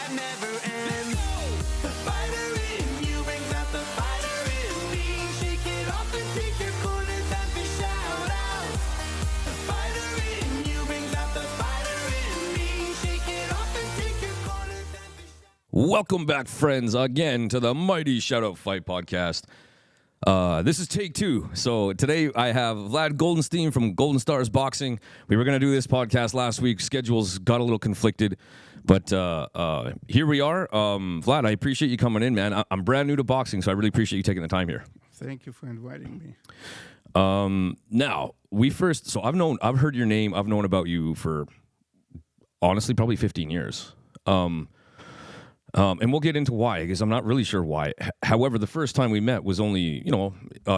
that never ends. The fighter in you brings out the fighter in me. Shake it off and take your corner, time for shout out. The fighter in you brings out the fighter in me. Shake it off and take your corner, time for shout out. Welcome back, friends, again to the Mighty Shout Out Fight Podcast. This is take two. So today I have Vlad Goldenstein from Golden Stars Boxing. We were going to do this podcast last week. Schedules got a little conflicted, but here we are. Vlad, I appreciate you coming in, man. I'm brand new to boxing, so I really appreciate you taking the time here. Thank you for inviting me. Now, I've heard your name. I've known about you for, honestly, probably 15 years. And we'll get into why, because I'm not really sure why. However, the first time we met was only,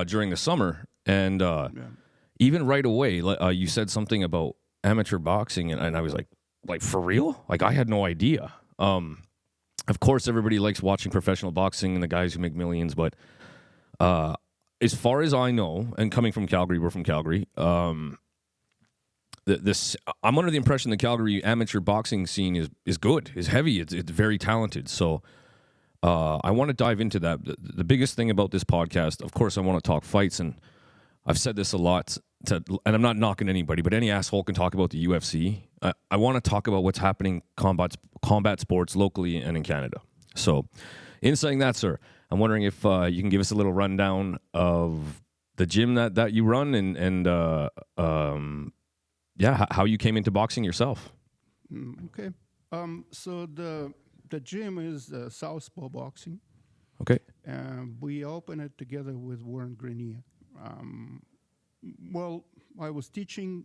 during the summer. And even right away, you said something about amateur boxing. And I was like, for real? Like, I had no idea. Of course, everybody likes watching professional boxing and the guys who make millions. But as far as I know, and coming from Calgary, we're from Calgary, I'm under the impression the Calgary amateur boxing scene is good, is heavy, it's very talented. So I want to dive into that. The biggest thing about this podcast, of course, I want to talk fights, and I've said this a lot, and I'm not knocking anybody, but any asshole can talk about the UFC. I want to talk about what's happening combat sports locally and in Canada. So in saying that, sir, I'm wondering if you can give us a little rundown of the gym that you run and how you came into boxing yourself. Okay. So the gym is South Paw Boxing. Okay. We opened it together with Warren Grenier. Well, I was teaching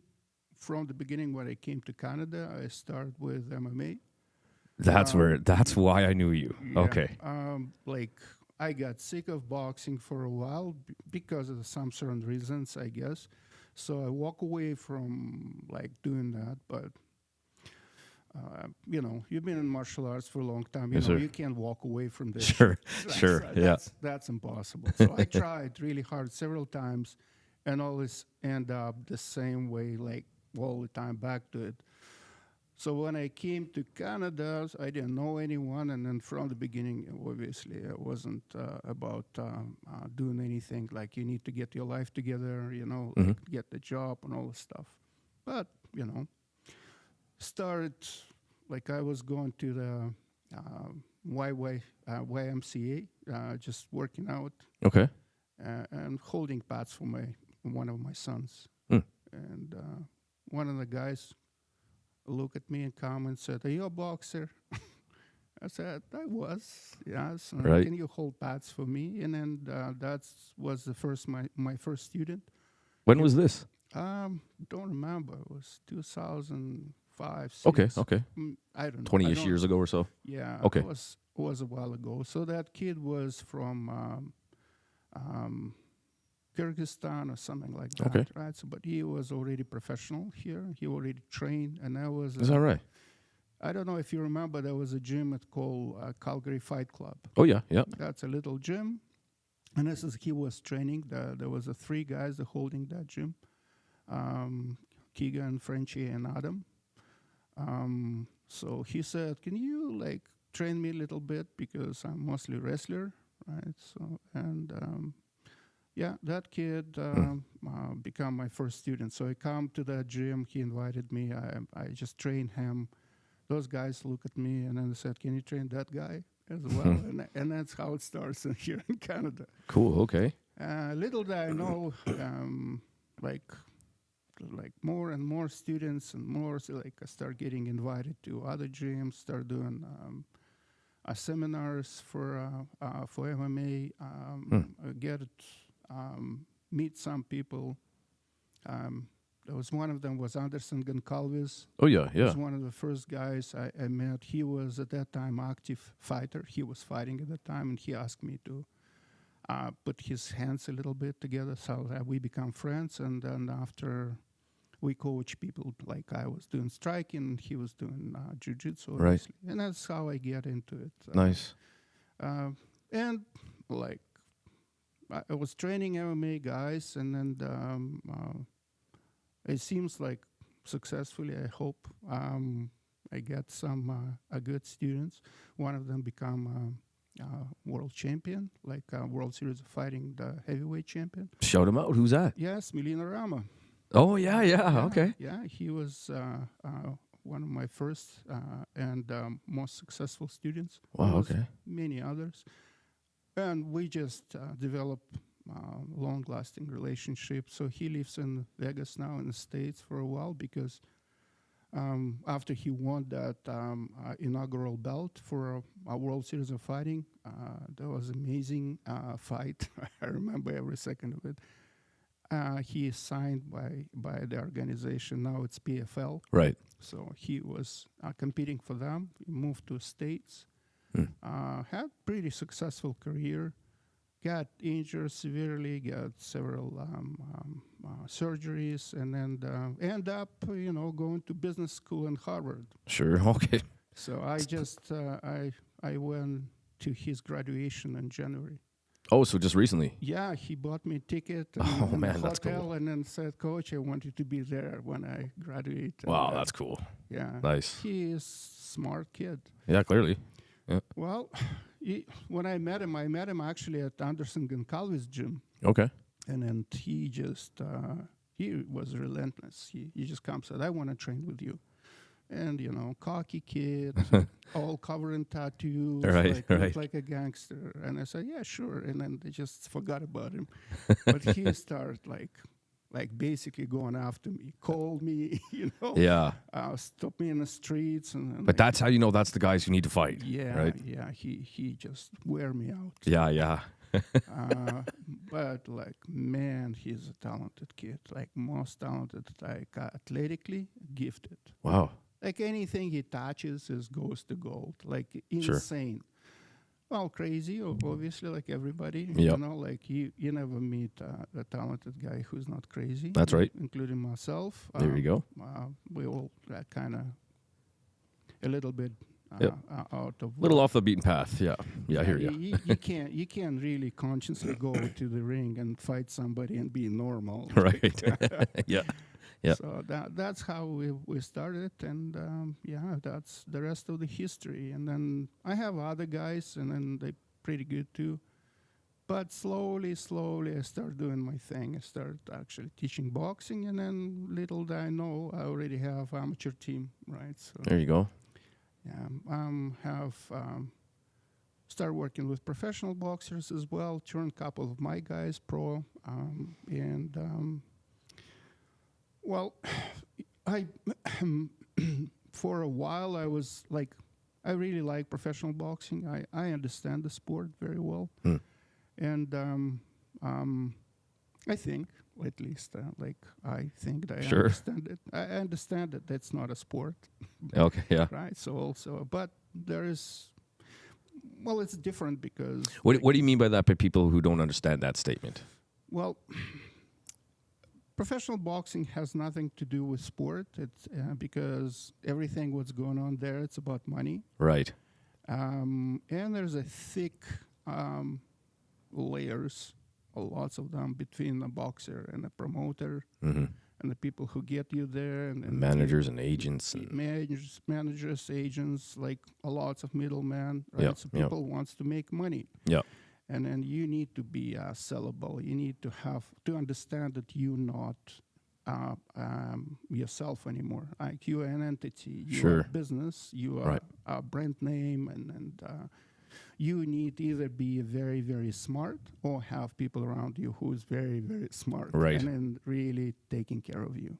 from the beginning when I came to Canada. I started with MMA. That's why I knew you. Yeah, Okay. I got sick of boxing for a while because of some certain reasons, I guess. So I walk away from doing that, but you've been in martial arts for a long time. You can't walk away from this. Sure, sure, yeah. That's impossible. So I tried really hard several times, and always end up the same way, all the time back to it. So when I came to Canada, I didn't know anyone, and then from the beginning, obviously, it wasn't about doing anything like you need to get your life together, get the job and all the stuff. But, started I was going to the YMCA, just working out. Okay. And holding pads for one of my sons. And one of the guys looked at me and come and said, "Are you a boxer?" I said, "I was, yes. Right. Can you hold pads for me?" And then that was my first student. When was this? Don't remember. It was 2005, 6. Okay. I don't know. 20-ish years ago or so? Yeah. Okay. It was a while ago. So that kid was from Kyrgyzstan or something like that, Okay. right? So, but he was already professional here. He already trained, and I was. Is that right? I don't know if you remember, there was a gym called Calgary Fight Club. Oh yeah. That's a little gym, and he was training. There was 3 guys holding that gym, Keegan, Frenchie, and Adam. So he said, "Can you train me a little bit, because I'm mostly wrestler, right?" So that kid became my first student. So I come to that gym. He invited me. I just trained him. Those guys look at me and then they said, "Can you train that guy as well?" And that's how it starts here in Canada. Cool. Okay. Little did I know, more and more students and more. So I start getting invited to other gyms. Start doing seminars for MMA. Meet some people. There was one of them was Anderson Goncalves. Oh yeah. He was one of the first guys I met. He was at that time active fighter. He was fighting at that time, and he asked me to put his hands a little bit together, so that we become friends. And then after, we coach people. I was doing striking, he was doing jiu-jitsu, obviously. Right. And that's how I get into it. Nice. And I was training MMA guys, and then it seems like successfully, I hope. I got some good students. One of them become world champion, like World Series of Fighting, the heavyweight champion. Shout him out. Who's that? Yes, Milena Rama. Oh, yeah. Okay. Yeah, he was one of my first and most successful students. Wow, There was okay. Many others. And we just developed long-lasting relationship. So he lives in Vegas now in the States for a while because after he won that inaugural belt for a World Series of Fighting, that was amazing fight. I remember every second of it. He is signed by the organization. Now it's PFL. Right. So he was competing for them. He moved to States. Had pretty successful career. Got injured severely. Got several surgeries, and then end up, going to business school in Harvard. Sure. Okay. So I just I went to his graduation in January. Oh, so just recently. Yeah, he bought me a ticket Oh, and man, a that's hotel, cool. and then said, "Coach, I want you to be there when I graduate." Wow, And, that's cool. yeah, Nice. He is smart kid. Yeah, clearly. Well, when I met him actually at Anderson Goncalves gym, Okay. and then he just he was relentless. He just comes and said, "I want to train with you." And cocky kid, all covered in tattoos, Right, right. looked like a gangster. And I said, "Yeah, sure." And then they just forgot about him. But he started like basically going after me, called me, Yeah. stopped me in the streets, and But that's how you know that's the guys you need to fight. yeah, Right? yeah, he just wear me out. Yeah. But man, he's a talented kid, like most talented, like athletically gifted. Wow. Like anything he touches goes to gold. Like Sure. insane. Well, crazy, obviously, like everybody. Yep. Like you never meet a talented guy who's not crazy. That's right. Including myself. There you go. We all kind of a little bit Yep. out of Little off the beaten path. Yeah. Yeah, I hear you. You can't really consciously go to the ring and fight somebody and be normal. Right. Yeah. Yep. So that's how we started, and that's the rest of the history. And then I have other guys, and then they're pretty good too. But slowly, I started doing my thing. I started actually teaching boxing, and then little did I know, I already have amateur team, right? So There you go. have started working with professional boxers as well. Turned a couple of my guys pro, well, I for a while I was like, I really like professional boxing. I understand the sport very well, and I think, at least, I think that I Sure. understand it. I understand that that's not a sport, Okay. Yeah. right? So also, but there is, well, it's different because What do you mean by that by people who don't understand that statement? well, professional boxing has nothing to do with sport. It's because everything what's going on there, it's about money. Right. And there's a thick layers, lots of them, between the boxer and the promoter and the people who get you there. And Managers and agents. And managers, agents, like lots of middlemen, right? Yep, So yep. people wants to make money. Yeah. And then you need to be sellable. You need to have to understand that you're not yourself anymore. Like you are an entity. You are Sure. a business. You are Right. a brand name, and you need to either be very, very smart or have people around you who is very, very smart, Right. and then really taking care of you.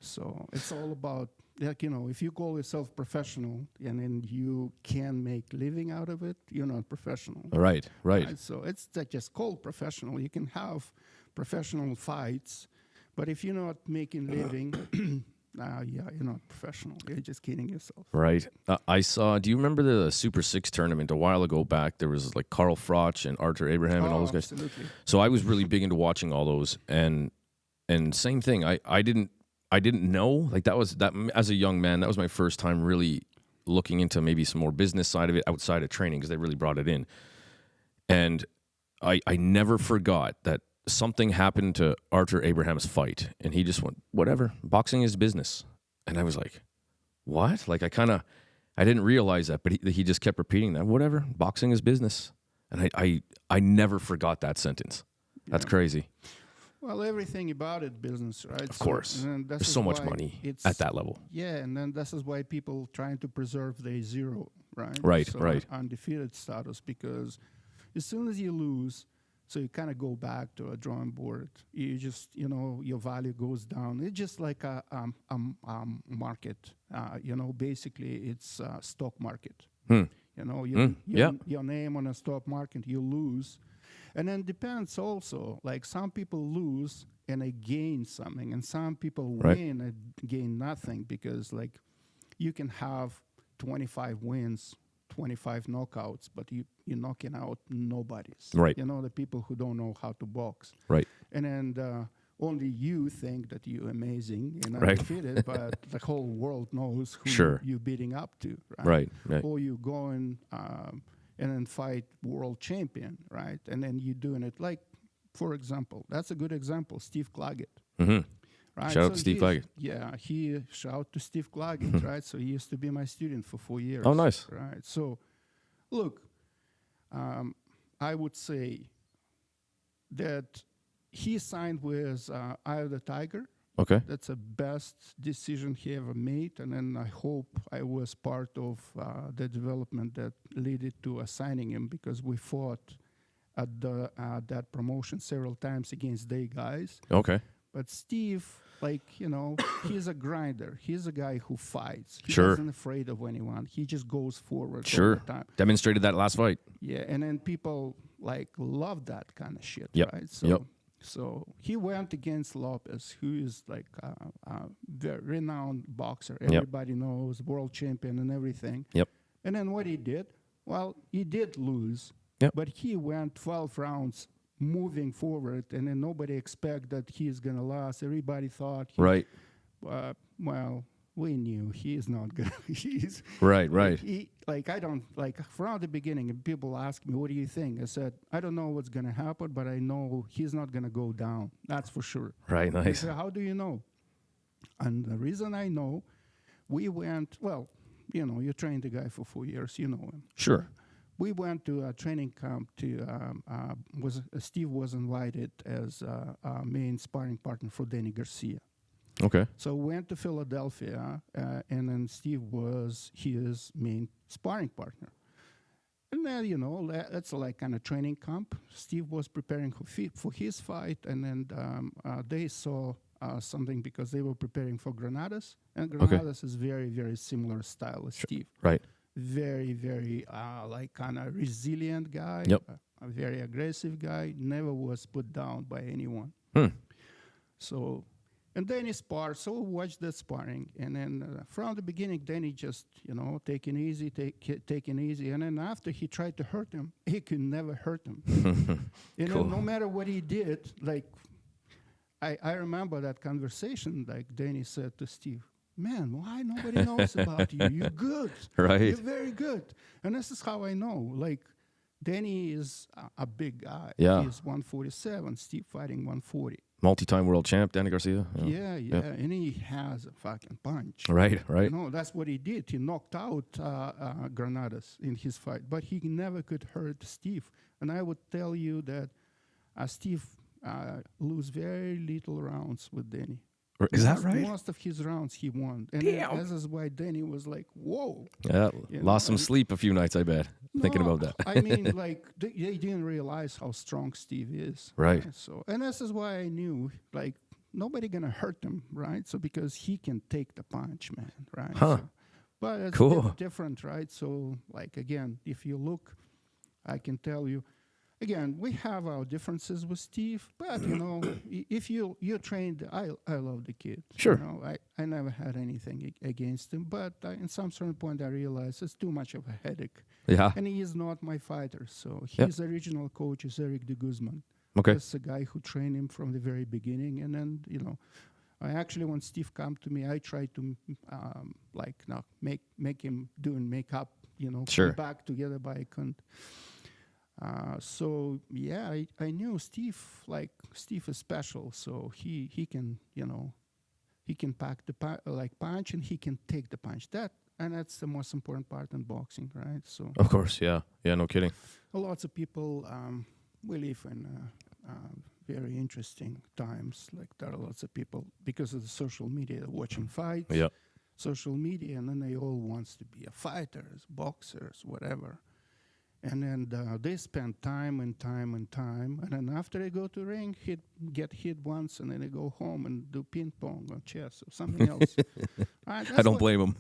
So it's all about, if you call yourself professional and then you can make living out of it, you're not professional. Right. Right. So it's not just called professional. You can have professional fights, but if you're not making living, you're not professional. You're just kidding yourself. Right. I saw. Do you remember the Super Six tournament a while ago back? There was like Carl Froch and Arthur Abraham and all those guys. Absolutely. So I was really big into watching all those, and same thing. I didn't know, like that as a young man, that was my first time really looking into maybe some more business side of it outside of training, because they really brought it in. And I never forgot that something happened to Arthur Abraham's fight, and he just went, whatever, boxing is business. And I was like, what? Like I didn't realize that, but he just kept repeating that. Whatever, boxing is business, and I never forgot that sentence. That's crazy. Well, everything about it business, right? Of course, there's so much money at that level. Yeah, and then this is why people trying to preserve their zero, right? Right, so right. Undefeated status, because as soon as you lose, so you kind of go back to a drawing board. You just, your value goes down. It's just like a market. Basically it's a stock market. Your name on a stock market, you lose. And then depends also, like some people lose and they gain something, and some people win and gain nothing, because like you can have 25 wins, 25 knockouts, but you're knocking out nobodies. Right. The people who don't know how to box. Right. And then only you think that you're amazing and Right. undefeated, but the whole world knows who Sure. you're beating up to. Right. Right. Or you go and then fight world champion, right? And then you're doing it like, for example, that's a good example, Steve Claggett. Mm-hmm. Right? Shout out to Steve Claggett. Yeah, shout to Steve Claggett, right? So he used to be my student for 4 years. Oh, nice. Right. So, look, I would say that he signed with Eye of the Tiger. Okay. That's the best decision he ever made, and then I hope I was part of the development that led to assigning him, because we fought at that promotion several times against their guys. Okay. But Steve, he's a grinder. He's a guy who fights. He Sure. isn't afraid of anyone. He just goes forward all Sure. the time. Demonstrated that last fight. Yeah, and then people love that kind of shit, Yep. right? Yep. So he went against Lopez, who is like a very renowned boxer. Everybody knows, world champion and everything. Yep. And then what he did? Well, he did lose, Yep. but he went 12 rounds moving forward, and then nobody expect that he's gonna lose. Everybody thought, Right. well, we knew he's not gonna. He's Right. Right. I don't from the beginning. And people ask me, "What do you think?" I said, "I don't know what's gonna happen, but I know he's not gonna go down. That's for sure." Right. They Nice. say, "How do you know?" And the reason I know, we went. Well, you trained the guy for 4 years. You know him. Sure. We went to a training camp. Steve was invited as a main sparring partner for Danny Garcia. Okay. So we went to Philadelphia, and then Steve was his main sparring partner. And then, that's like kind of training camp. Steve was preparing for his fight, and then they saw something because they were preparing for Granadas. And Granadas is very, very similar style as Steve. Right. Very, very kind of resilient guy. Yep. A very aggressive guy. Never was put down by anyone. So... And Danny sparred, so we watched that sparring. And then from the beginning, Danny just, taking easy. And then after he tried to hurt him, he could never hurt him. And Cool. then no matter what he did, I remember that conversation, Danny said to Steve, "Man, why nobody knows about you? You're good. Right. You're very good." And this is how I know. Danny is a big guy. Yeah. He's 147, Steve fighting 140. Multi-time world champ, Danny Garcia. Yeah, and he has a fucking punch. Right. Right. That's what he did. He knocked out Granadas in his fight, but he never could hurt Steve. And I would tell you that Steve lose very little rounds with Danny. Is that right? Most of his rounds he won. And this is why Danny was like, whoa. Yeah. Lost some sleep a few nights, I bet, thinking about that. I mean, they didn't realize how strong Steve is. Right. So, and this is why I knew, nobody gonna hurt him, right? So because he can take the punch, man, right? Huh. So, but it's Cool. different, right? So, again, if you look, I can tell you, again, we have our differences with Steve, but if you're trained, I love the kid. Sure. I never had anything against him, but in some certain point I realized it's too much of a headache. Yeah. And he is not my fighter. So his original coach is Eric de Guzman. Okay. That's the guy who trained him from the very beginning. And then, I actually, when Steve came to me, I tried to make him doing makeup, Sure. come back together, but I couldn't. So yeah, I knew Steve. Steve is special, so he can, He can pack the punch, and he can take the punch. And that's the most important part in boxing, right? So Of course, yeah. Yeah, no kidding. lots of people, we live in very interesting times. Like there are lots of people, because of the social media, watching fights, Yeah. social media, and then they all wants to be a fighters, boxers, whatever. And then they spend time and time and time. And then after they go to ring, get hit once, and then they go home and do ping pong or chess or something else. Right? I don't blame him.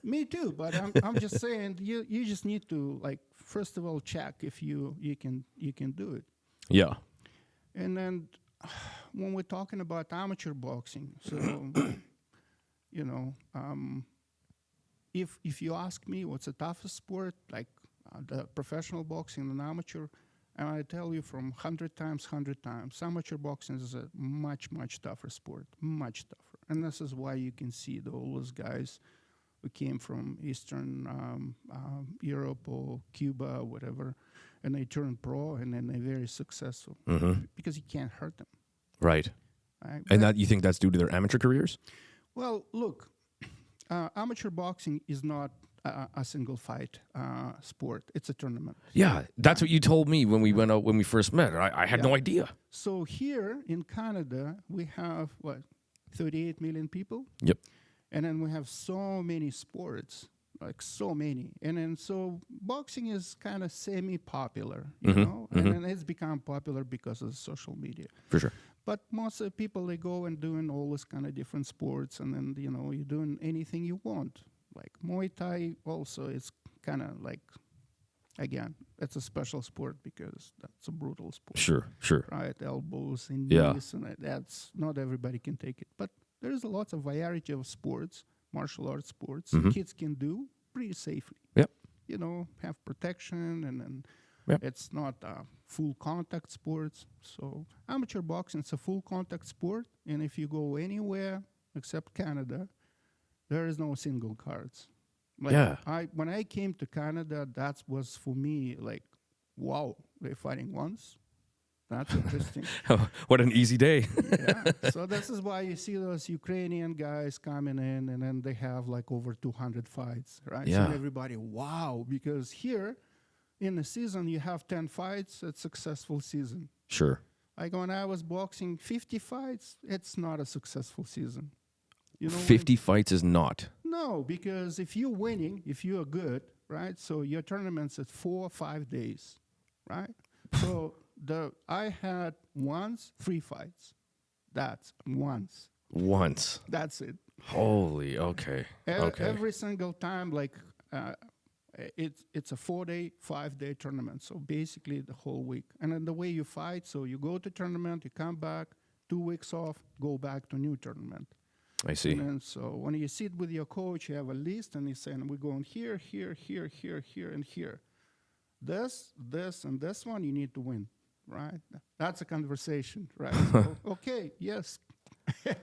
Me too, but I'm just saying you just need to, like, first of all check if you can do it. Yeah. And then when we're talking about amateur boxing, so you know, if you ask me what's the toughest sport, like the professional boxing and amateur, and I tell you from 100 times, amateur boxing is a much tougher sport, much tougher. And this is why you can see all those guys who came from Eastern Europe or Cuba or whatever, and they turn pro, and then they're very successful because you can't hurt them. Right. Right? And that you think that's due to their amateur careers? Well, look, amateur boxing is not a single fight sport. It's a tournament. Yeah, that's what you told me when we went out when we first met. I had no idea. So here in Canada, we have, 38 million people? Yep. And then we have so many sports, like so many. And then so boxing is kind of semi-popular, you know? And then it's become popular because of social media. For sure. But most of the people, they go and doing all this kind of different sports, and then, you know, you're doing anything you want. Like Muay Thai also is kind of like, again, it's a special sport because that's a brutal sport. Sure. Right, elbows and Yeah. knees, and that's not everybody can take it. But there's a lot of variety of sports, martial arts sports, kids can do pretty safely. Yep. You know, have protection, and then Yep. it's not a full contact sports. So amateur boxing is a full contact sport, and if you go anywhere except Canada, there is no single cards. Like Yeah. when I came to Canada, that was for me like, wow, they're fighting once. That's interesting. What an easy day. Yeah. So this is why you see those Ukrainian guys coming in, and then they have like over 200 fights, right? Yeah. So everybody, wow, because here in the season you have 10 fights, it's a successful season. Sure. Like when I was boxing 50 fights, it's not a successful season. You know, 50 fights is not. no, because if you're winning, if you are good, right? So your tournament's at 4 or 5 days, right? So I had once 3 fights. That's once. Once. That's it. Holy, okay. Okay. Every single time, like it's a 4-day, 5-day tournament. So basically the whole week. And then the way you fight, so you go to tournament, you come back, 2 weeks off, go back to new tournament. I see. And then so when you sit with your coach, you have a list, and he's saying, we're going here, here, here, here, here, and here. This, and this one, you need to win, right? That's a conversation, right? So, okay, yes.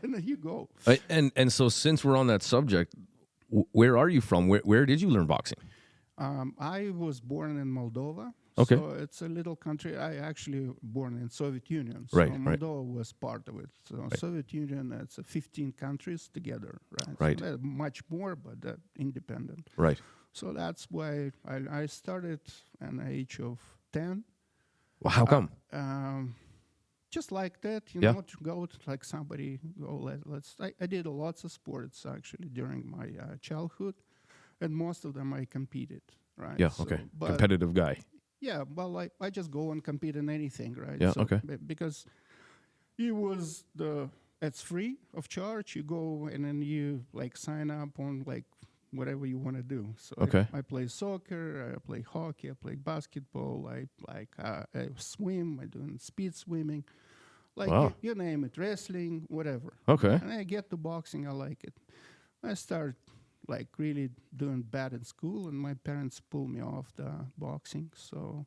And then you go. And so since we're on that subject, where are you from? Where did you learn boxing? I was born in Moldova. Okay. So it's a little country. I actually born in Soviet Union. So Right. Moldova was part of it. So Soviet Union, it's 15 countries together, right? Right. So they're much more, but they're independent. Right. So that's why I started at the age of 10. Well, how come? Just like that, you Yeah. know, to go to like somebody, I did lots of sports actually during my childhood, and most of them I competed, right? Yeah, So, okay. but Competitive guy. yeah, well, I just go and compete in anything, right? Yeah, So, okay. Because it's free of charge. You go and then you like sign up on like whatever you want to do. So Okay. I play soccer, I play hockey, I play basketball, I swim, I do speed swimming, like Wow. you name it, wrestling, whatever. Okay. And I get to boxing, I like it. I start like really doing bad in school, and my parents pulled me off the boxing. So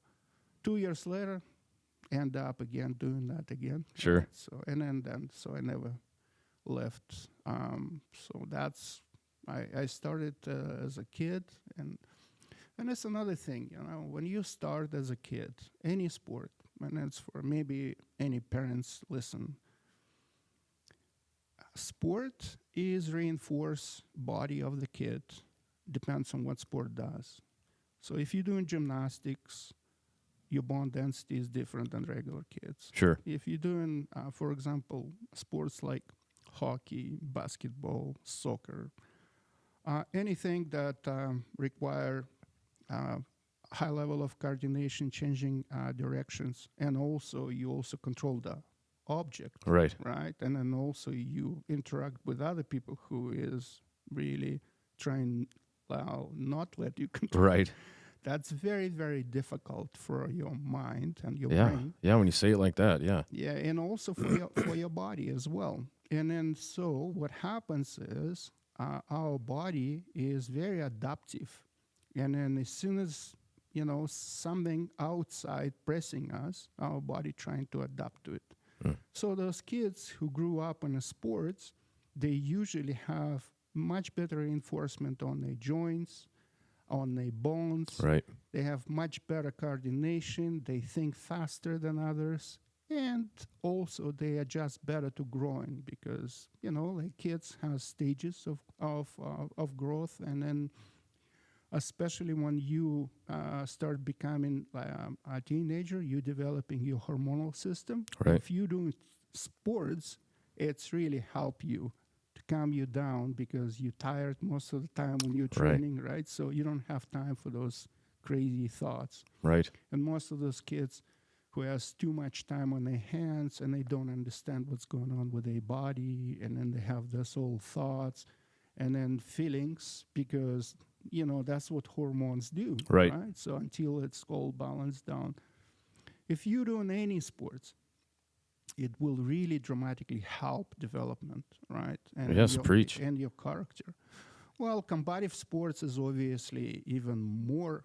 2 years later, end up again doing that again. Sure. So and then so I never left. So that's I started as a kid, and it's another thing, you know, when you start as a kid, any sport, and it's for maybe any parents listen. sport is reinforce body of the kid. Depends on what sport does. So if you're doing gymnastics, your bone density is different than regular kids. Sure. If you're doing, for example, sports like hockey, basketball, soccer, anything that require high level of coordination, changing directions, and also you also control the object, Right. right? And then also you interact with other people who is really trying not let you control. Right. That's very, very difficult for your mind and your Yeah. brain. Yeah. When you say it like that, yeah. Yeah, and also for your body as well. And then so what happens is our body is very adaptive. And then as soon as, something outside pressing us, our body trying to adapt to it. So those kids who grew up in the sports, they usually have much better reinforcement on their joints, on their bones. Right. They have much better coordination. They think faster than others. And also they adjust better to growing because, like kids have stages of growth. And then especially when you start becoming a teenager, you're developing your hormonal system. Right. If you're doing sports, it's really help you to calm you down because you're tired most of the time when you're training, right? So you don't have time for those crazy thoughts. Right. And most of those kids who has too much time on their hands and they don't understand what's going on with their body, and then they have this all thoughts and then feelings because that's what hormones do, Right. So until it's all balanced down, if you're doing any sports, it will really dramatically help development, right? And Yes, preach. And your character. Well, combative sports is obviously even more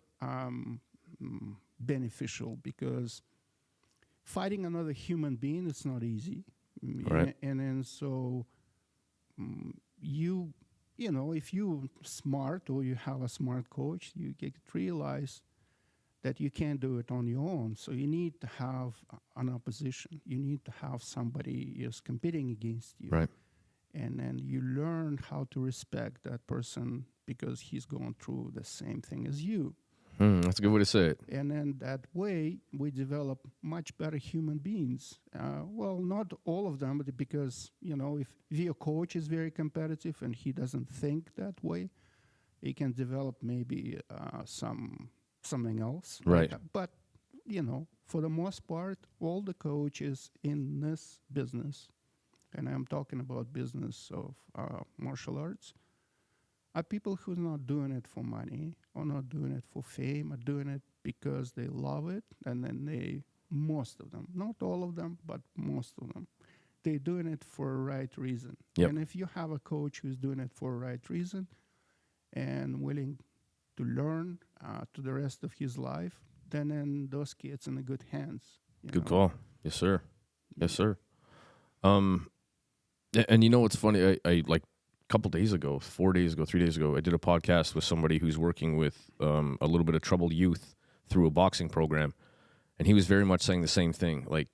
beneficial because fighting another human being is not easy. Right. And then so if you're smart or you have a smart coach, you get to realize that you can't do it on your own. So you need to have an opposition. You need to have somebody is competing against you. Right. And then you learn how to respect that person because he's going through the same thing as you. That's a good way to say it. And then that way we develop much better human beings. Well, not all of them, but because, if your coach is very competitive and he doesn't think that way, he can develop maybe something else. Right. But, for the most part, all the coaches in this business, and I'm talking about business of martial arts, are people who are not doing it for money or not doing it for fame, are doing it because they love it. And then most of them, not all of them, but most of them, they're doing it for a right reason. Yep. And if you have a coach who's doing it for a right reason and willing to learn to the rest of his life, then those kids in the good hands. Good call. Yes, sir. Yes, sir. And it's funny. I like a couple days ago, 4 days ago, 3 days ago, I did a podcast with somebody who's working with a little bit of troubled youth through a boxing program, and he was very much saying the same thing. Like,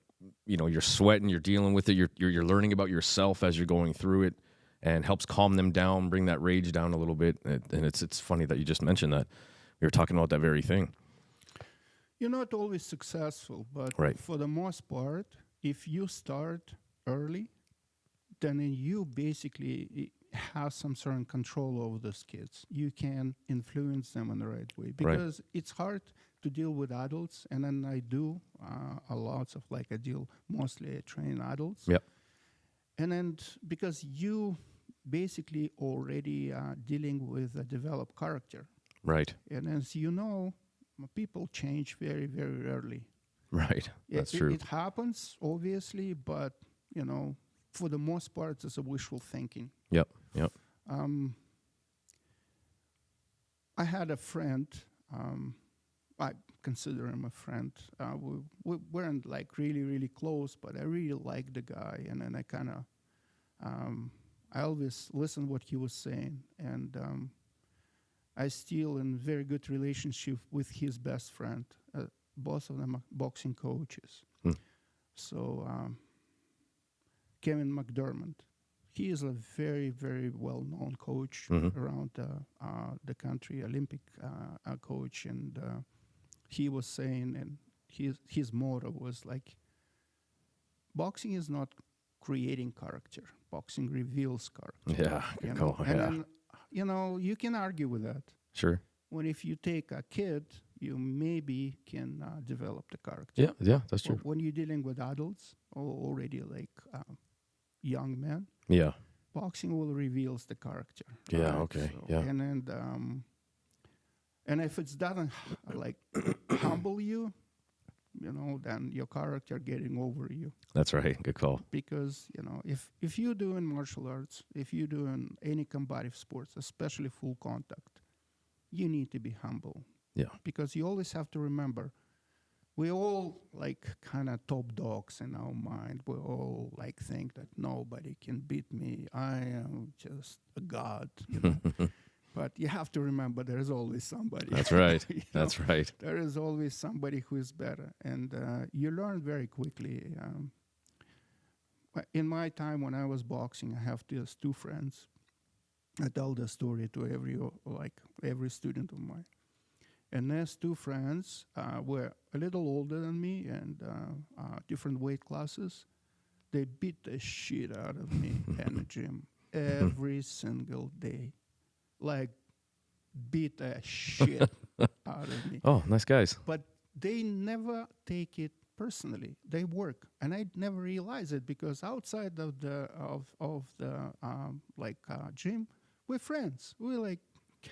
you're sweating, you're dealing with it, you're learning about yourself as you're going through it, and helps calm them down, bring that rage down a little bit. And it's funny that you just mentioned that. We were talking about that very thing. You're not always successful, but Right. for the most part, if you start early, then you basically have some certain control over those kids. You can influence them in the right way because it's hard to deal with adults. And then I do a lot of I deal mostly I train adults. Yep. And then because you basically already dealing with a developed character. Right. And as people change very, very early. Right. That's true. It happens, obviously, but, for the most part, it's a wishful thinking. Yep. I had a friend, I consider him a friend. We weren't really, really close, but I really liked the guy. And then I kind of, I always listened what he was saying. And I still in very good relationship with his best friend. Both of them are boxing coaches. So Kevin McDermott, he is a very, very well-known coach around the country, Olympic coach, and he was saying, and his motto was like, boxing is not creating character. Boxing reveals character. Yeah, good call. And Yeah, then, you can argue with that. sure. When if you take a kid, you maybe can develop the character. Yeah, that's true. But when you're dealing with adults or already like young men, Yeah, boxing will reveals the character. Yeah, okay, yeah. And then, and if it doesn't like humble you, then your character getting over you. that's right. Good call. Because if you're doing martial arts, if you're doing any combative sports, especially full contact, you need to be humble. Yeah, Because you always have to remember, we all like kind of top dogs in our mind. We all like think that nobody can beat me. I am just a god. But you have to remember there is always somebody. that's right. You know? That's right. There is always somebody who is better, and you learn very quickly. In my time when I was boxing, I have just two friends. I tell the story to every student of mine. And those two friends were a little older than me and different weight classes. They beat the shit out of me in the gym every single day. Like, beat the shit out of me. Oh, nice guys. But they never take it personally. They work, and I never realize it because outside of the gym, we're friends. We're like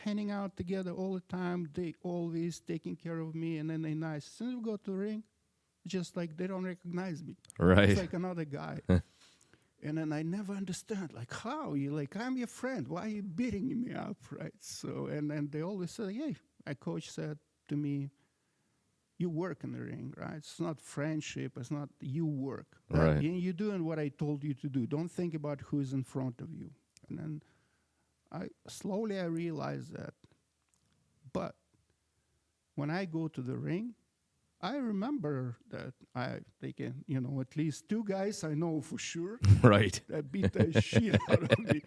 hanging out together all the time. They always taking care of me, and then they nice. As soon as we go to the ring, just like they don't recognize me. Right. It's like another guy. And then I never understand, like, how you like, I'm your friend. Why are you beating me up, right? So, and then they always say, hey, my coach said to me, you work in the ring, right? It's not friendship. It's not you work. Right. You're doing what I told you to do. Don't think about who's in front of you. And then I realized that. But when I go to the ring, I remember that they can, at least two guys I know for sure Right. that beat the shit out of me.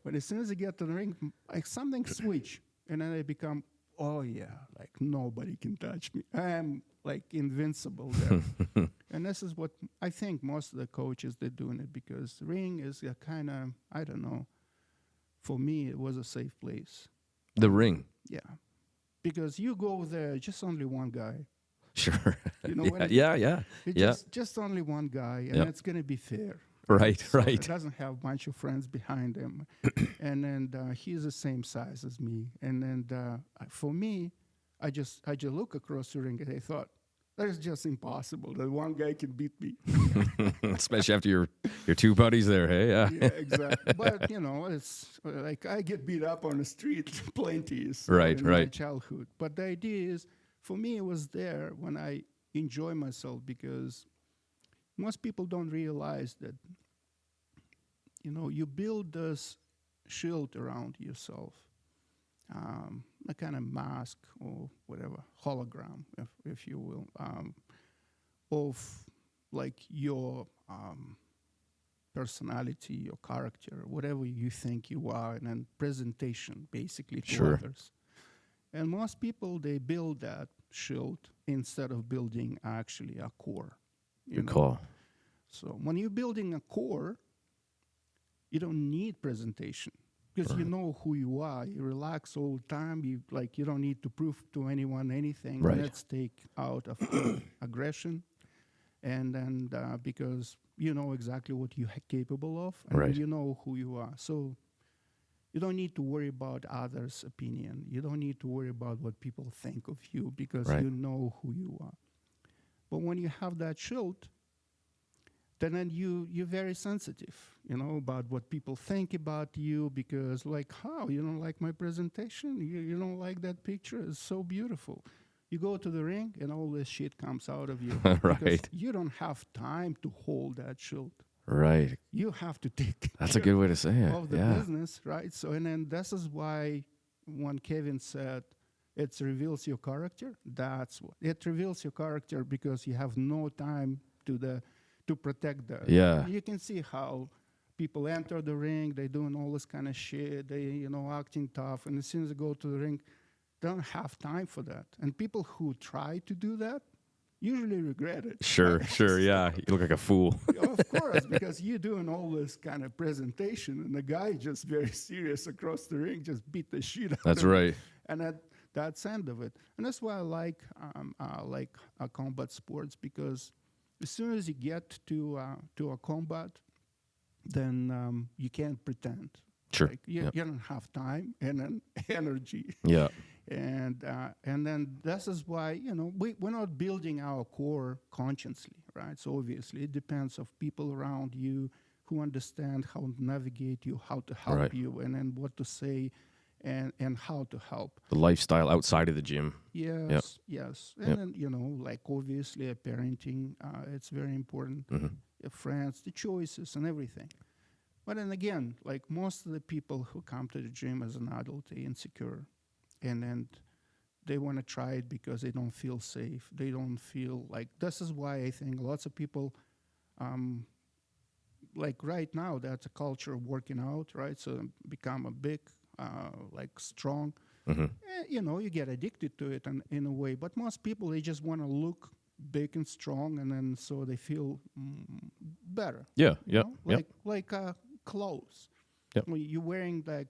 But as soon as I get to the ring, like something switch, and then I become, oh yeah, like nobody can touch me. I am like invincible there. And this is what I think most of the coaches, they're doing it because the ring is a kind of, I don't know, for me, it was a safe place. The ring. Yeah. Because you go there, just only one guy. Sure. You know what I mean? Yeah. It's just only one guy, and it's going to be fair. Right, So right. He doesn't have a bunch of friends behind him. And then he's the same size as me. And then for me, I just look across the ring and I thought, that is just impossible that one guy can beat me. Especially after your two buddies there, hey? Yeah. Yeah, exactly. But, it's like I get beat up on the street plenty Right, in my right. childhood. But the idea is, for me, it was there when I enjoy myself because most people don't realize that, you build this shield around yourself, a kind of mask or whatever, hologram, if you will, of like your personality, your character, whatever you think you are, and then presentation basically to Sure. others. And most people, they build that shield instead of building actually a core. Good call. So when you're building a core, you don't need presentation because you know who you are. You relax all the time. You don't need to prove to anyone anything. Right. Let's take out of aggression, and then because you know exactly what you're capable of, and Right. you know who you are. So you don't need to worry about others' opinion. You don't need to worry about what people think of you because Right. you know who you are. But when you have that shield, then you're very sensitive, about what people think about you because, like, how? You don't like my presentation? You don't like that picture? It's so beautiful. You go to the ring and all this shit comes out of you. Because Right. you don't have time to hold that shield. Right. You have to take That's a care good way to say it. of the Yeah. business, right? So, and then this is why when Kevin said it reveals your character, that's what it reveals your character because you have no time to protect that. Yeah. You can see how people enter the ring, they doing all this kind of shit, they, acting tough, and as soon as they go to the ring, they don't have time for that. And people who try to do that usually regret it. Sure, right? sure, yeah. You look like a fool. Of course, because you're doing all this kind of presentation, and the guy just very serious across the ring, just beat the shit out That's of him. right. And that's end of it. And that's why I like combat sports, because as soon as you get to a combat, then you can't pretend. Sure. Like you don't have time and then energy. Yeah. And then this is why we're not building our core consciously, right? So obviously it depends of people around you who understand how to navigate you, how to help Right. you, and then what to say, and how to help. The lifestyle outside of the gym. Yes, yes, and then like obviously parenting, it's very important. Friends, the choices, and everything. But then again, like most of the people who come to the gym as an adult, they're insecure. And then they want to try it because they don't feel safe. They don't feel like, this is why I think lots of people, like right now, that's a culture of working out, right? So become a big, like strong. You get addicted to it in a way. But most people, they just want to look big and strong, and then so they feel better. Yeah, you yeah, know? Like clothes. Yep. When you're wearing like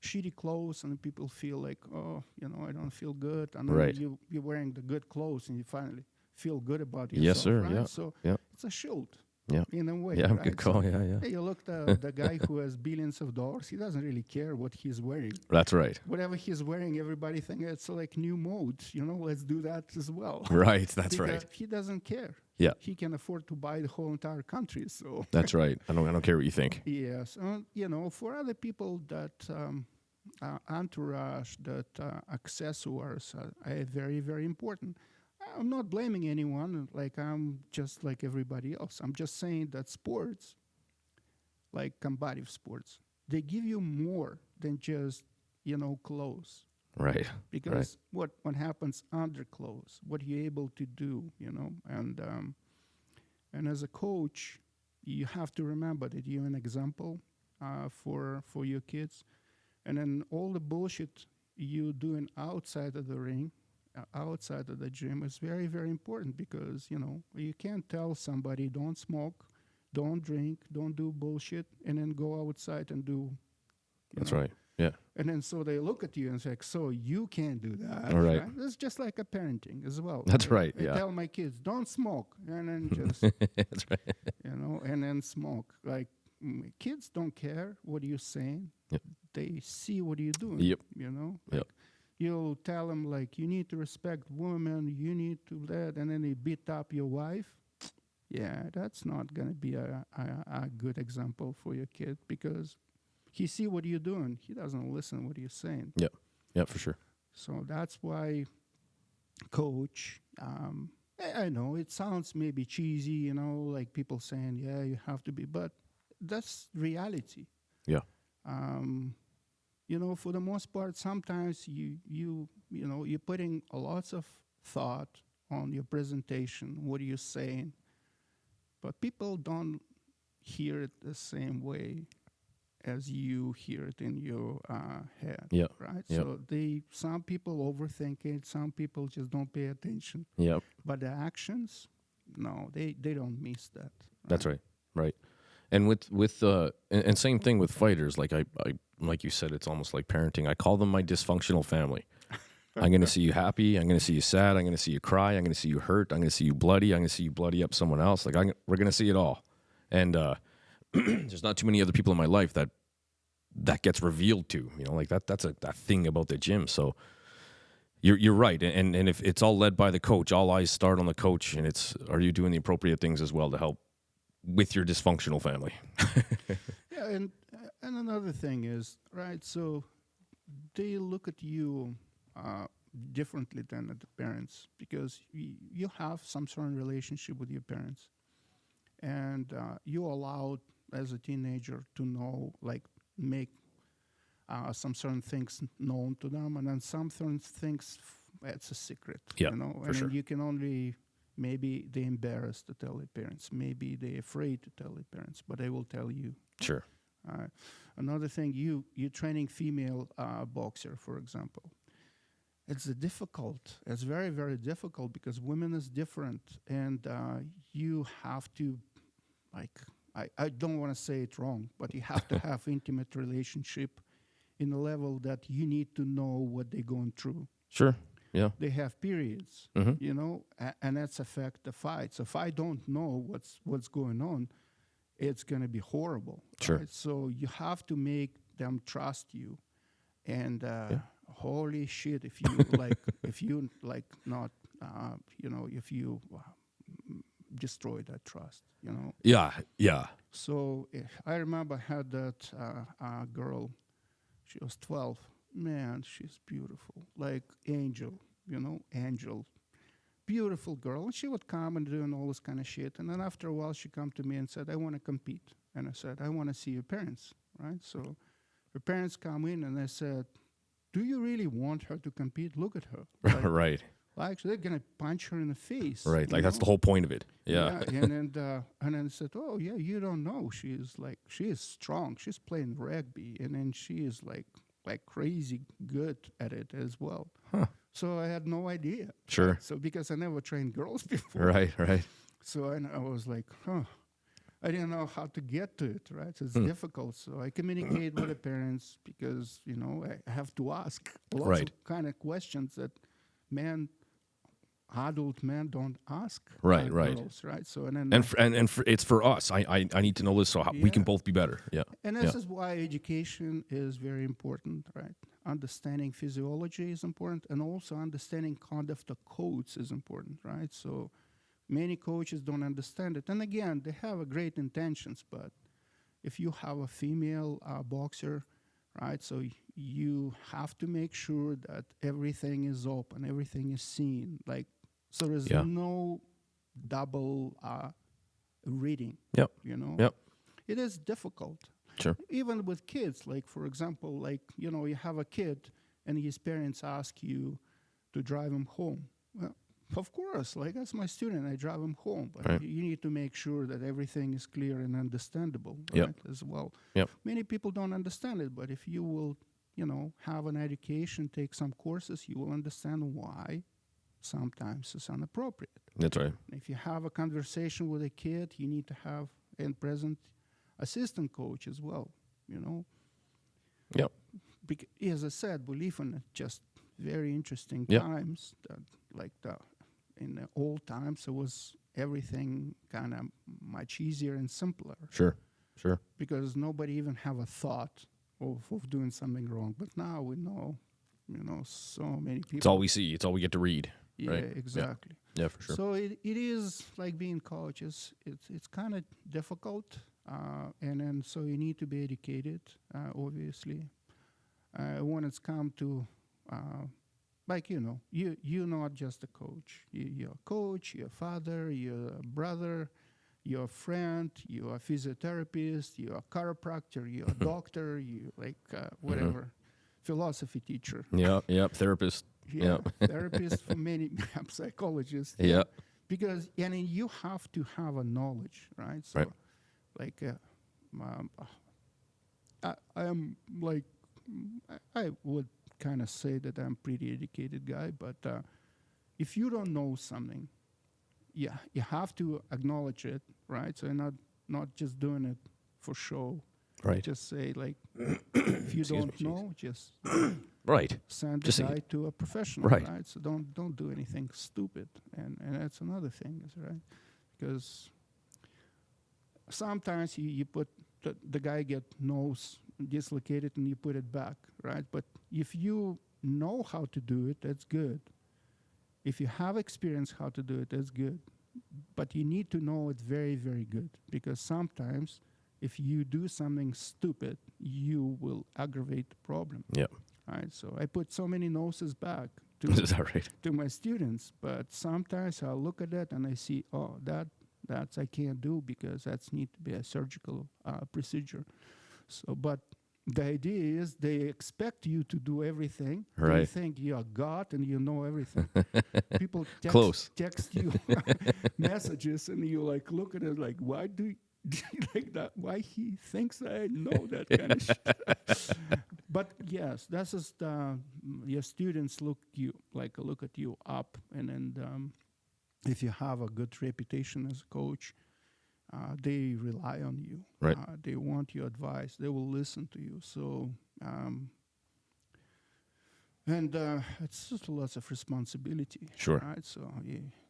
shitty clothes, and people feel like, I don't feel good. And then Right. you're wearing the good clothes, and you finally feel good about Yes, yourself. sir, Right? yeah, So yeah. it's a shield. Yeah. In a way. Yeah, right? good call. So, Yeah. hey, you look the guy who has billions of dollars. He doesn't really care what he's wearing. That's right. Whatever he's wearing, everybody thinks it's like new mode. Let's do that as well. Right. That's Because right. he doesn't care. Yeah. He can afford to buy the whole entire country. So That's right. I don't care what you think. yes, for other people, that entourage, that accessories are very, very important. I'm not blaming anyone. Like, I'm just like everybody else. I'm just saying that sports, like combative sports, they give you more than just clothes. Right. Because what happens under clothes, what you're able to do, and as a coach, you have to remember that you're an example for your kids, and then all the bullshit you doing outside of the ring, outside of the gym is very, very important, because you can't tell somebody don't smoke, don't drink, don't do bullshit, and then go outside and do. That's right. Yeah. And then so they look at you and say, so you can't do that. All right. It's just like a parenting as well. That's right, I yeah. tell my kids, don't smoke. And then just, That's right. and then smoke. Like, kids don't care what you're saying. Yep. They see what you're doing. Yep. Like, you'll tell them, like, you need to respect women, you need to that, and then they beat up your wife. Yeah, that's not going to be a good example for your kid, because he see what you're doing. He doesn't listen what you're saying. Yeah. Yeah, for sure. So that's why coach, I know it sounds maybe cheesy, like people saying, yeah, you have to be, but that's reality. Yeah. For the most part, sometimes you're putting a lots of thought on your presentation, what you're saying, but people don't hear it the same way as you hear it in your head. Yeah. Right. Yeah. So some people overthink it. Some people just don't pay attention. Yeah. But the actions, no, they don't miss that. That's right. Right. And with and same thing with fighters. Like I like you said, it's almost like parenting. I call them my dysfunctional family. I'm going to see you happy. I'm going to see you sad. I'm going to see you cry. I'm going to see you hurt. I'm going to see you bloody. I'm going to see you bloody up someone else. Like we're going to see it all. And there's not too many other people in my life that gets revealed to. Like that's a thing about the gym. So you're right. And if it's all led by the coach, all eyes start on the coach. And are you doing the appropriate things as well to help with your dysfunctional family? Yeah, and another thing is, right, so they look at you differently than at the parents, because you have some sort of relationship with your parents, and you're allowed as a teenager to know, like, make some certain things known to them, and then some certain things, it's a secret, Yeah, and for sure. then you can only Maybe they're embarrassed to tell their parents. Maybe they're afraid to tell their parents, but they will tell you. Sure. Another thing, you're training female boxer, for example. It's difficult. It's very, very difficult because women is different, and you have to, like, I don't want to say it wrong, but you have to have intimate relationship in a level that you need to know what they're going through. Sure. Yeah. They have periods, you know, and that's affect the fight. So if I don't know what's going on, it's going to be horrible. Sure. Right? So you have to make them trust you. And holy shit, if you not, you know, if you destroy that trust, you know. Yeah. Yeah. So I remember I had that girl. She was 12. Man, she's beautiful, like angel, you know, angel. Beautiful girl. And she would come and doing all this kind of shit. And then after a while, she come to me and said, I want to compete. And I said, I want to see your parents, right? So her parents come in and they said, do you really want her to compete? Look at her. Like, Right. like they're going to punch her in the face. Right. you Like that's know? the whole point of it. Yeah. And then I said, oh, yeah, you don't know. She is strong. She's playing rugby. And then she is like crazy good at it as well. Huh. So I had no idea. Sure. Right? So because I never trained girls before. Right. Right. So I was like, I didn't know how to get to it, right? So it's difficult. So I communicate with the parents because, you know, I have to ask lots Right. of kind of questions that adult men don't ask. Right, right. Girls, right? So and then And it's for us. I need to know this so we can Yeah. both be better. Yeah. And this is why education is very important, right? Understanding physiology is important, and also understanding conduct of codes is important, right? So many coaches don't understand it. And again, they have great intentions, but if you have a female boxer, right, so you have to make sure that everything is open, everything is seen. Like, so there's no double reading, Yep. you know? Yep. It is difficult. Sure. Even with kids, like, for example, like, you know, you have a kid and his parents ask you to drive him home. Well, of course, like, that's my student, I drive him home. But Right. you need to make sure that everything is clear and understandable, Yep. right, as well. Yep. Many people don't understand it, but if you will, you know, have an education, take some courses, you will understand why sometimes it's inappropriate. That's right. If you have a conversation with a kid, you need to have in present assistant coach as well, you know. Yep. As I said, we live in just very interesting Yep. times. That, like in the old times, it was everything kind of much easier and simpler Sure. Sure. because nobody even have a thought of doing something wrong. But now we know, you know, so many people. It's all we see. It's all we get to read. Yeah, right? exactly. Yeah, for sure. So it is like being coach. It's kind of difficult, and then so you need to be educated, obviously. When it's come to, like, you know, you're not just a coach. You're a coach, you're a father, you're a brother, you're a friend, you're a physiotherapist, you're a chiropractor, you're a doctor, you like whatever, philosophy teacher. Yeah. Yep. Therapist. Yeah, Yep. therapist for many psychologists. Yeah. Because and then you have to have a knowledge, right? So, Right. like, I am like, I would kind of say that I'm pretty educated guy, but if you don't know something, you have to acknowledge it, right? So you're not just doing it for show. Right. Just say like, if you Excuse don't me, know, just Right. send Just the say guy it. to a professional, Right. right? So don't do anything stupid, and that's another thing, is right, because sometimes you put the guy get nose dislocated and you put it back, right? But if you know how to do it, that's good. If you have experience how to do it, that's good. But you need to know it very, very good, because sometimes if you do something stupid, you will aggravate the problem. Yeah. Right, so I put so many noses back Is that right? to my students, but sometimes I look at that and I see, oh, that's I can't do because that's need to be a surgical procedure. So, but the idea is they expect you to do everything. They Right. think you're God and you know everything. People Close. text you messages, and you like look at it like, why do you like that? Why he thinks I know that kind of shit? But yes, that's just your students look at you up, and then if you have a good reputation as a coach, they rely on you. Right. They want your advice. They will listen to you. So, and it's just lots of responsibility. Sure. Right. So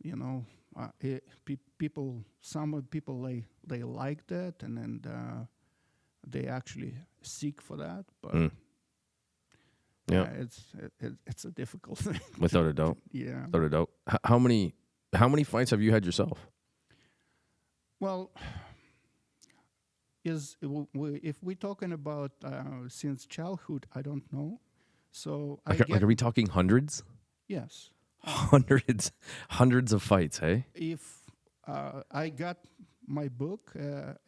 you know, people. Some people they like that, and then they actually seek for that. But Yeah. it's a difficult thing. Without a doubt. Yeah. Without a doubt. How many fights have you had yourself? Well, if we're talking about since childhood, I don't know. So Are we talking hundreds? yes. Hundreds of fights, hey? If I got my book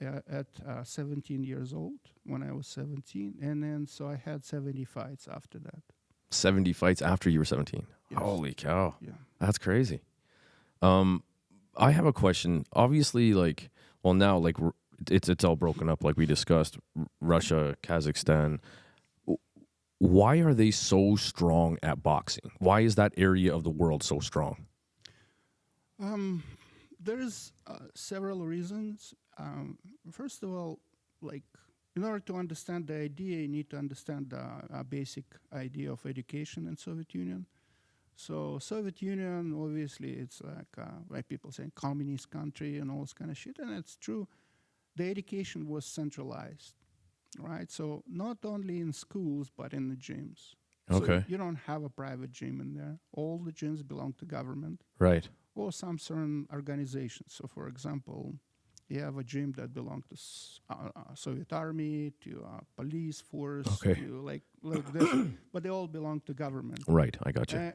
at 17 years old, when I was 17, and then so I had 70 fights after that. 70 fights after you were 17. Yes. Holy cow. Yeah. That's crazy. I have a question. Obviously, like, well, now, like, it's all broken up, like we discussed. Russia, Kazakhstan. Why are they so strong at boxing? Why is that area of the world so strong? There's several reasons. First of all, like, in order to understand the idea, you need to understand the basic idea of education in Soviet Union. So Soviet Union, obviously, it's like people say, communist country and all this kind of shit, and it's true. The education was centralized, right? So not only in schools, but in the gyms. Okay. So you don't have a private gym in there. All the gyms belong to government Right. or some certain organizations. So, for example, you have a gym that belongs to Soviet Army, to police force, Okay. to like this, but they all belong to government. Right. I got you.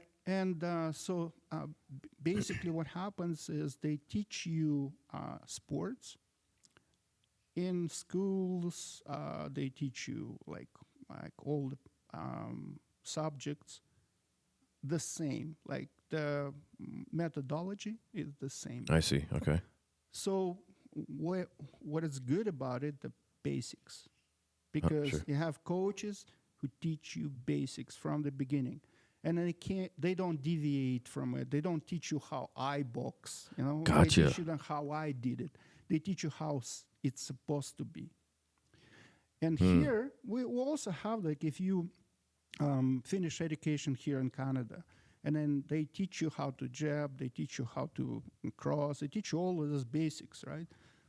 So basically what happens is they teach you sports. In schools, they teach you like all the subjects the same, like the methodology is the same. I see. Okay. So what is good about it, the basics, because sure. you have coaches who teach you basics from the beginning, and they don't deviate from it. They don't teach you how I box, you know. Gotcha. They teach you how I did it. They teach you how it's supposed to be. And here we also have, like, if you finish education here in Canada, and then they teach you how to jab, they teach you how to cross, they teach you all of those basics, right?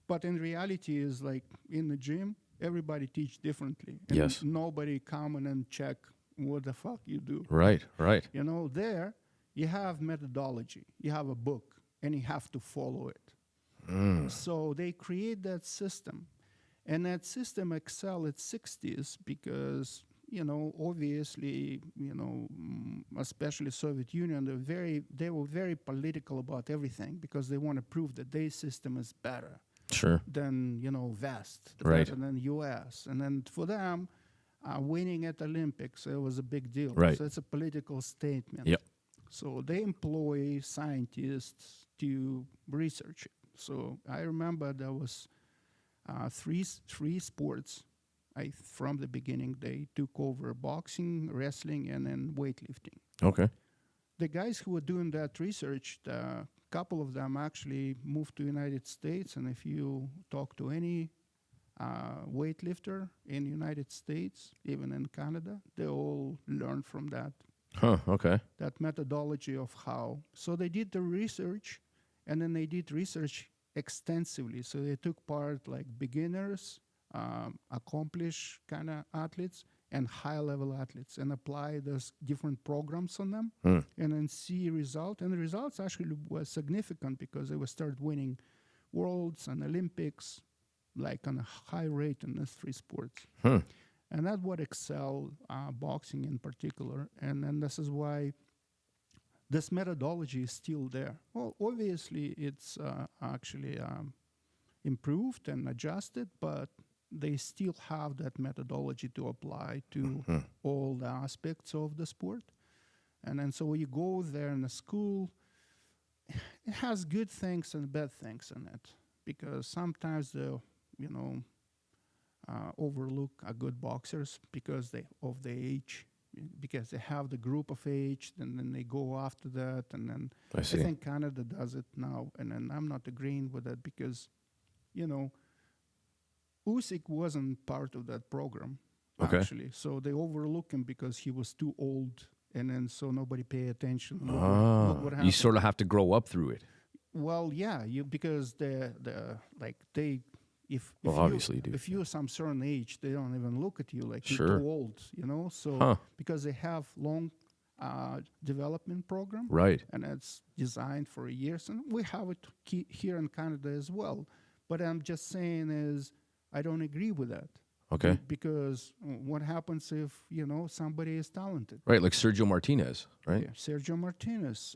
But in reality, is like in the gym, everybody teach differently. And Yes. nobody come in and check what the fuck you do. Right. Right. You know, there you have methodology, you have a book, and you have to follow it. So they create that system, and that system excel at 60s because, you know, obviously, you know, especially Soviet Union, they were very political about everything because they want to prove that their system is better Sure. than, you know, West, Right. better than US. And then for them, winning at Olympics, it was a big deal. Right. So it's a political statement. Yep. So they employ scientists to research it. So I remember there was three sports. From the beginning, they took over boxing, wrestling, and then weightlifting. Okay. The guys who were doing that research, a couple of them actually moved to the United States. And if you talk to any weightlifter in the United States, even in Canada, they all learned from that Okay. methodology of how. So they did the research, and then they did research extensively. So they took part like beginners, accomplished kind of athletes, and high-level athletes, and apply those different programs on them, and then see result. And the results actually were significant because they would start winning worlds and Olympics, like on a high rate in these three sports. And that's what excel boxing in particular. And then this is why this methodology is still there. Well, obviously, it's actually improved and adjusted, but they still have that methodology to apply to all the aspects of the sport. And then so you go there in the school, it has good things and bad things in it, because sometimes they, you know, overlook good boxers because of the age, because they have the group of age, and then they go after that, and then I I see. think Canada does it now, and then I'm not agreeing with it because, you know, Usyk wasn't part of that program, Okay. actually. So they overlook him because he was too old, and then so nobody pay attention. Look what You happened. sort of have to grow up through it. Well, yeah, because the like they if Well, you, obviously you do, if you're some certain age, they don't even look at you like Sure. you're too old, you know. So Huh. because they have long development program, Right. and it's designed for years, and we have it here in Canada as well. But I'm just saying is I don't agree with that. Okay. Because what happens if, you know, somebody is talented? Right, like Sergio Martinez, right? Yeah, Sergio Martinez.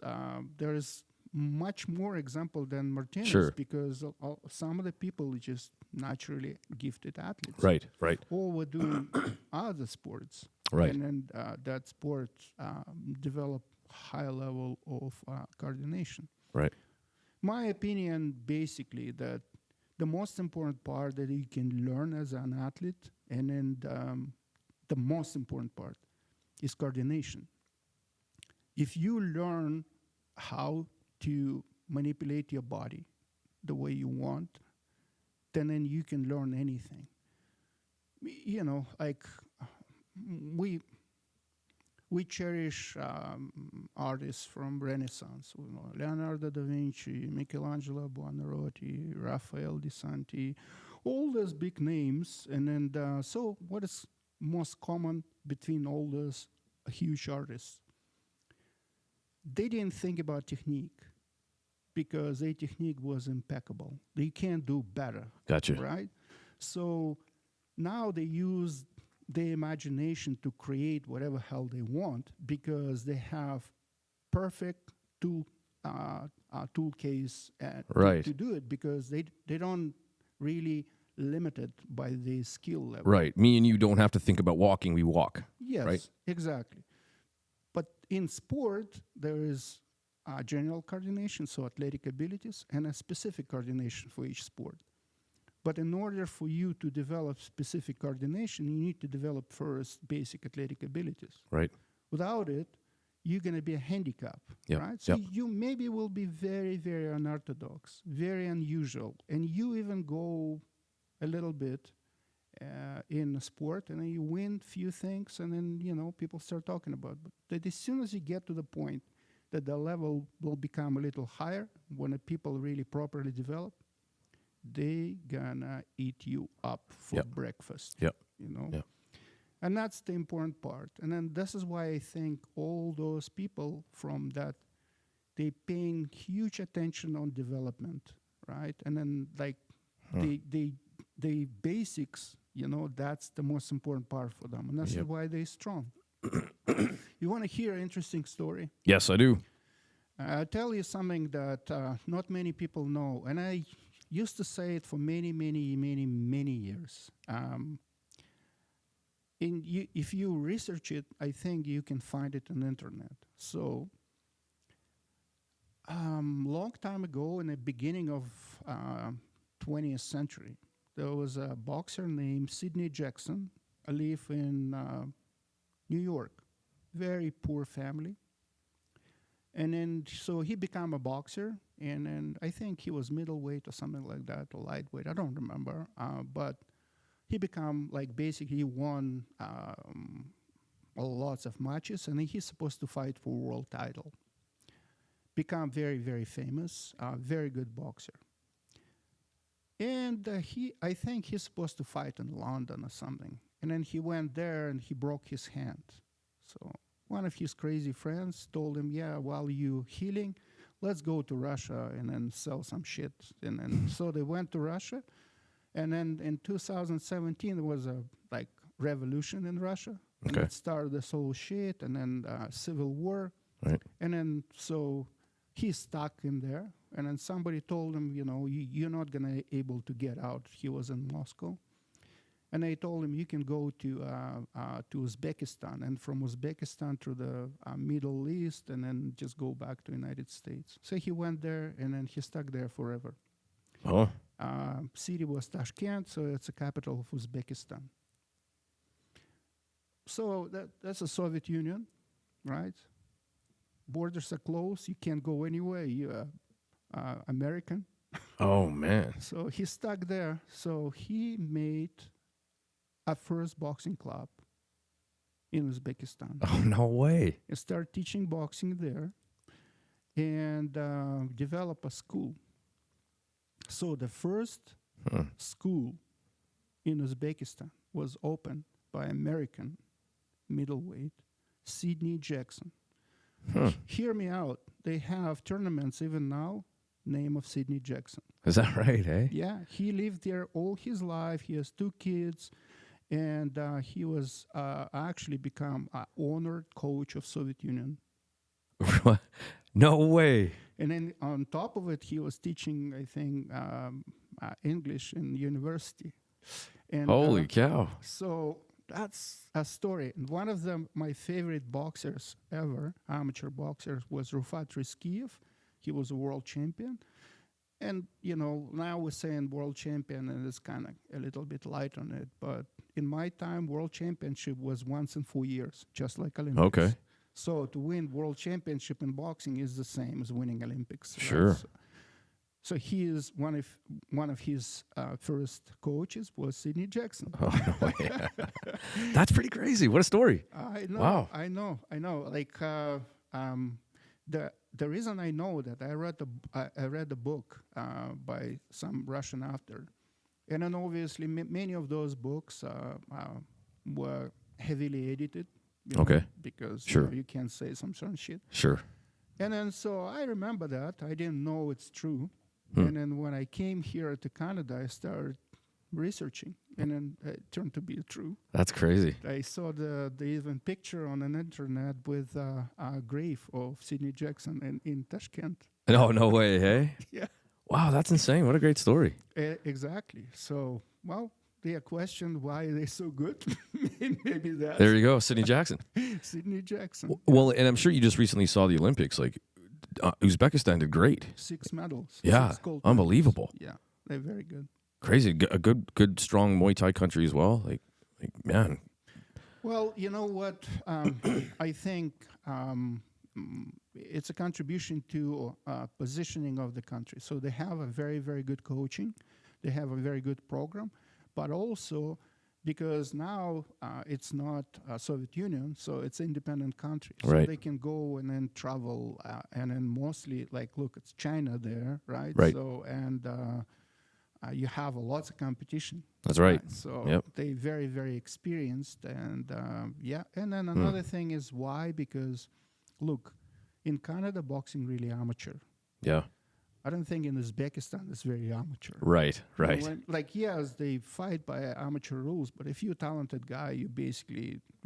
There is much more example than Martinez, Sure. because some of the people are just naturally gifted athletes. Right, right, Or we're doing other sports. Right. And then that sport develop high level of coordination. right. My opinion, basically, that the most important part that you can learn as an athlete, and then the most important part is coordination. If you learn how to manipulate your body the way you want, then you can learn anything. You know, like we cherish artists from Renaissance, you know, Leonardo da Vinci, Michelangelo Buonarroti, Raphael di Santi, all those big names. And then, so what is most common between all those huge artists? They didn't think about technique because their technique was impeccable. They can't do better. Gotcha. Right? So now they use their imagination to create whatever hell they want because they have perfect tool case Right. to do it, because they don't really limited by the skill level. Right. Me and you don't have to think about walking, we walk. Yes, Right. exactly. But in sport, there is general coordination, so athletic abilities, and a specific coordination for each sport. But in order for you to develop specific coordination, you need to develop first basic athletic abilities. Right. Without it, you're going to be a handicap, Yep, right? So yep. you maybe will be very, very unorthodox, very unusual, and you even go a little bit in a sport, and then you win few things, and then, you know, people start talking about it. But as soon as you get to the point that the level will become a little higher, when the people really properly develop, they gonna eat you up for Yep. breakfast. Yep. You know? Yep. And that's the important part. And then this is why I think all those people from that, they paying huge attention on development, right? And then like they basics, you know, that's the most important part for them. And that's Yep. why they're strong. You want to hear an interesting story? Yes, I do. I'll tell you something that not many people know, and I used to say it for many, many, many, many years. If you research it, I think you can find it on the internet. So, long time ago, in the beginning of 20th century, there was a boxer named Sidney Jackson. I live in New York, very poor family. And then, so he became a boxer, and then I think he was middleweight or something like that, or lightweight, I don't remember. But he became, like, basically he won lots of matches, and then he's supposed to fight for world title. Become very, very famous, very good boxer. And I think he's supposed to fight in London or something. And then he went there and he broke his hand. So one of his crazy friends told him, yeah, while you healing, let's go to Russia and then sell some shit. And then so they went to Russia. And then in 2017, there was a like revolution in Russia. And Okay. it started this whole shit, and then civil war. Right. And then so he's stuck in there. And then somebody told him, you know, you're not going to able to get out. He was in Moscow. And I told him, you can go to Uzbekistan, and from Uzbekistan to the Middle East, and then just go back to United States. So he went there, and then he stuck there forever. Oh, City was Tashkent, so it's the capital of Uzbekistan. So that's the Soviet Union, right? Borders are closed. You can't go anywhere. You're American. oh man. So he stuck there. So he made a first boxing club in Uzbekistan. Oh no way. He started teaching boxing there and develop a school. So the first school in Uzbekistan was opened by American middleweight Sidney Jackson. Hear me out. They have tournaments even now, name of Sidney Jackson. Is that right, eh? Yeah, he lived there all his life. He has 2 kids, and he was actually become an honored coach of Soviet Union. No way. And then on top of it, he was teaching, I think, English in university. And, Holy cow. So that's a story. And one of my favorite boxers ever, amateur boxers, was Rufat Rizkiev. He was a world champion. And, now we're saying world champion, and it's kind of a little bit light on it. But in my time, world championship was once in 4 years, just like Olympics. Okay. So to win world championship in boxing is the same as winning Olympics. right? Sure. So he is one of his first coaches was Sidney Jackson. Oh no way. That's pretty crazy. What a story. I know. Wow. I know. Like the reason I know that I read the book by some Russian author, and then obviously many of those books were heavily edited. Okay. Because Sure. you can't say some certain shit. Sure. And then so I remember that. I didn't know it's true. And then when I came here to Canada, I started researching, and then it turned to be true. That's crazy. I saw the even picture on an internet with a grave of Sidney Jackson in Tashkent. No way, hey? Yeah, Wow, that's insane. What a great story. exactly. So, well, they are questioned why they're so good. Maybe that's There you go, Sidney Jackson. Sidney Jackson. Well, and I'm sure you just recently saw the Olympics. Like, Uzbekistan did great. 6 medals. Yeah, 6 gold unbelievable. medals. Yeah, they're very good. Crazy. A good, strong Muay Thai country as well. Like man. Well, you know what? I think it's a contribution to positioning of the country. So they have a very, very good coaching. They have a very good program. But also because now it's not Soviet Union, so it's independent country. So Right. they can go and then travel, and then mostly, like, look, it's China there, right? Right. So, and you have lots of competition. That's right. So Yep. they very, very experienced. And yeah, and then another thing is why? Because, look, in Canada, boxing really amateur. Yeah. I don't think in Uzbekistan it's very amateur. Right. You know, Right. like, yes, they fight by amateur rules, but if you're a talented guy, you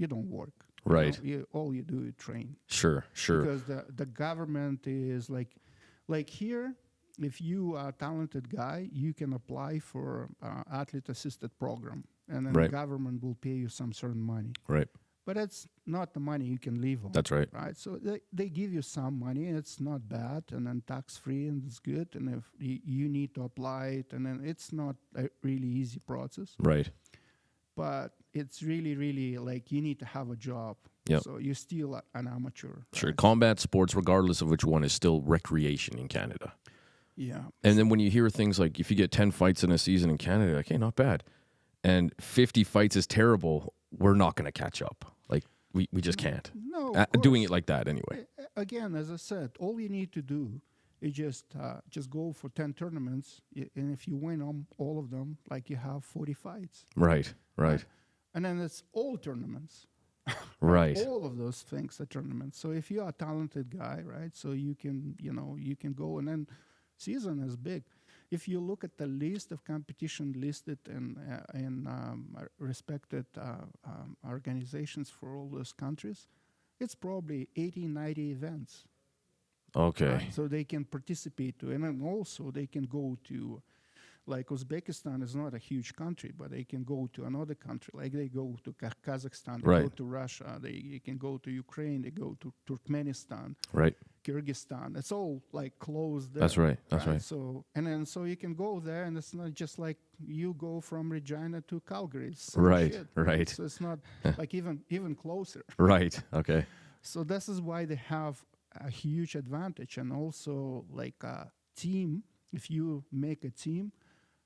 don't work. you know? Right. All you do is train. Sure. Because the government is like here, if you are a talented guy, you can apply for athlete assisted program, and then Right. the government will pay you some certain money. Right. But it's not the money you can live on. That's right. Right, so they give you some money, and it's not bad, and then tax-free, and it's good, and if you need to apply it, and then it's not a really easy process, Right. but it's really, really, like, you need to have a job. Yep. So you're still an amateur. Sure. right? Combat sports, regardless of which one, is still recreation in Canada. Yeah. And then when you hear things like if you get 10 fights in a season in Canada, okay, not bad. And 50 fights is terrible, we're not going to catch up. Like, we just can't. No, of Doing course. it like that anyway. Again, as I said, all you need to do is just go for 10 tournaments, and if you win all of them, like, you have 40 fights. Right. Right. And then it's all tournaments. Right. All of those things are tournaments. So if you're a talented guy, right, so you can go, and then season is big. If you look at the list of competition listed in respected organizations for all those countries, it's probably 80, 90 events. Okay. Right? So they can participate to, and then also they can go to Like Uzbekistan is not a huge country, but they can go to another country. Like they go to Kazakhstan, they go Right. to Russia, they can go to Ukraine, they go to Turkmenistan, Right. Kyrgyzstan. It's all like close there. That's right. That's right. So so you can go there, and it's not just like you go from Regina to Calgary. It's same Right, shit, right. So it's not like even closer. Right. Okay. So this is why they have a huge advantage, and also like a team. If you make a team,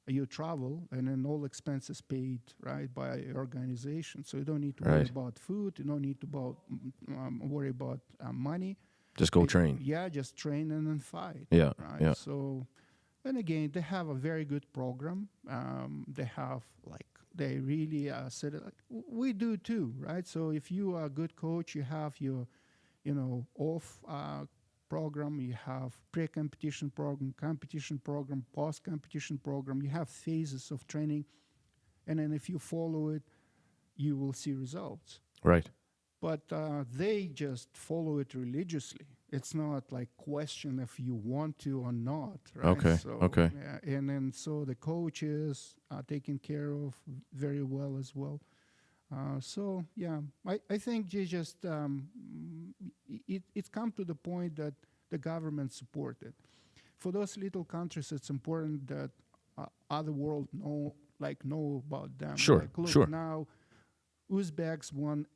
you travel, and then all expenses paid right by organization. So you don't need to worry Right. about food. You don't need to worry about money. Just go train. Yeah, just train and then fight. Yeah, Right. yeah. So, and again, they have a very good program. They have they really said it like we do too, right? So if you are a good coach, you have your, off program, you have pre-competition program, competition program, post-competition program. You have phases of training, and then if you follow it, you will see results. Right. But they just follow it religiously. It's not like question if you want to or not, right? Okay, So, okay. Yeah, and then so the coaches are taken care of very well as well. So yeah, I think they just it's come to the point that the government support it. For those little countries, it's important that other world know about them. Sure, Like, look, sure. now Uzbeks won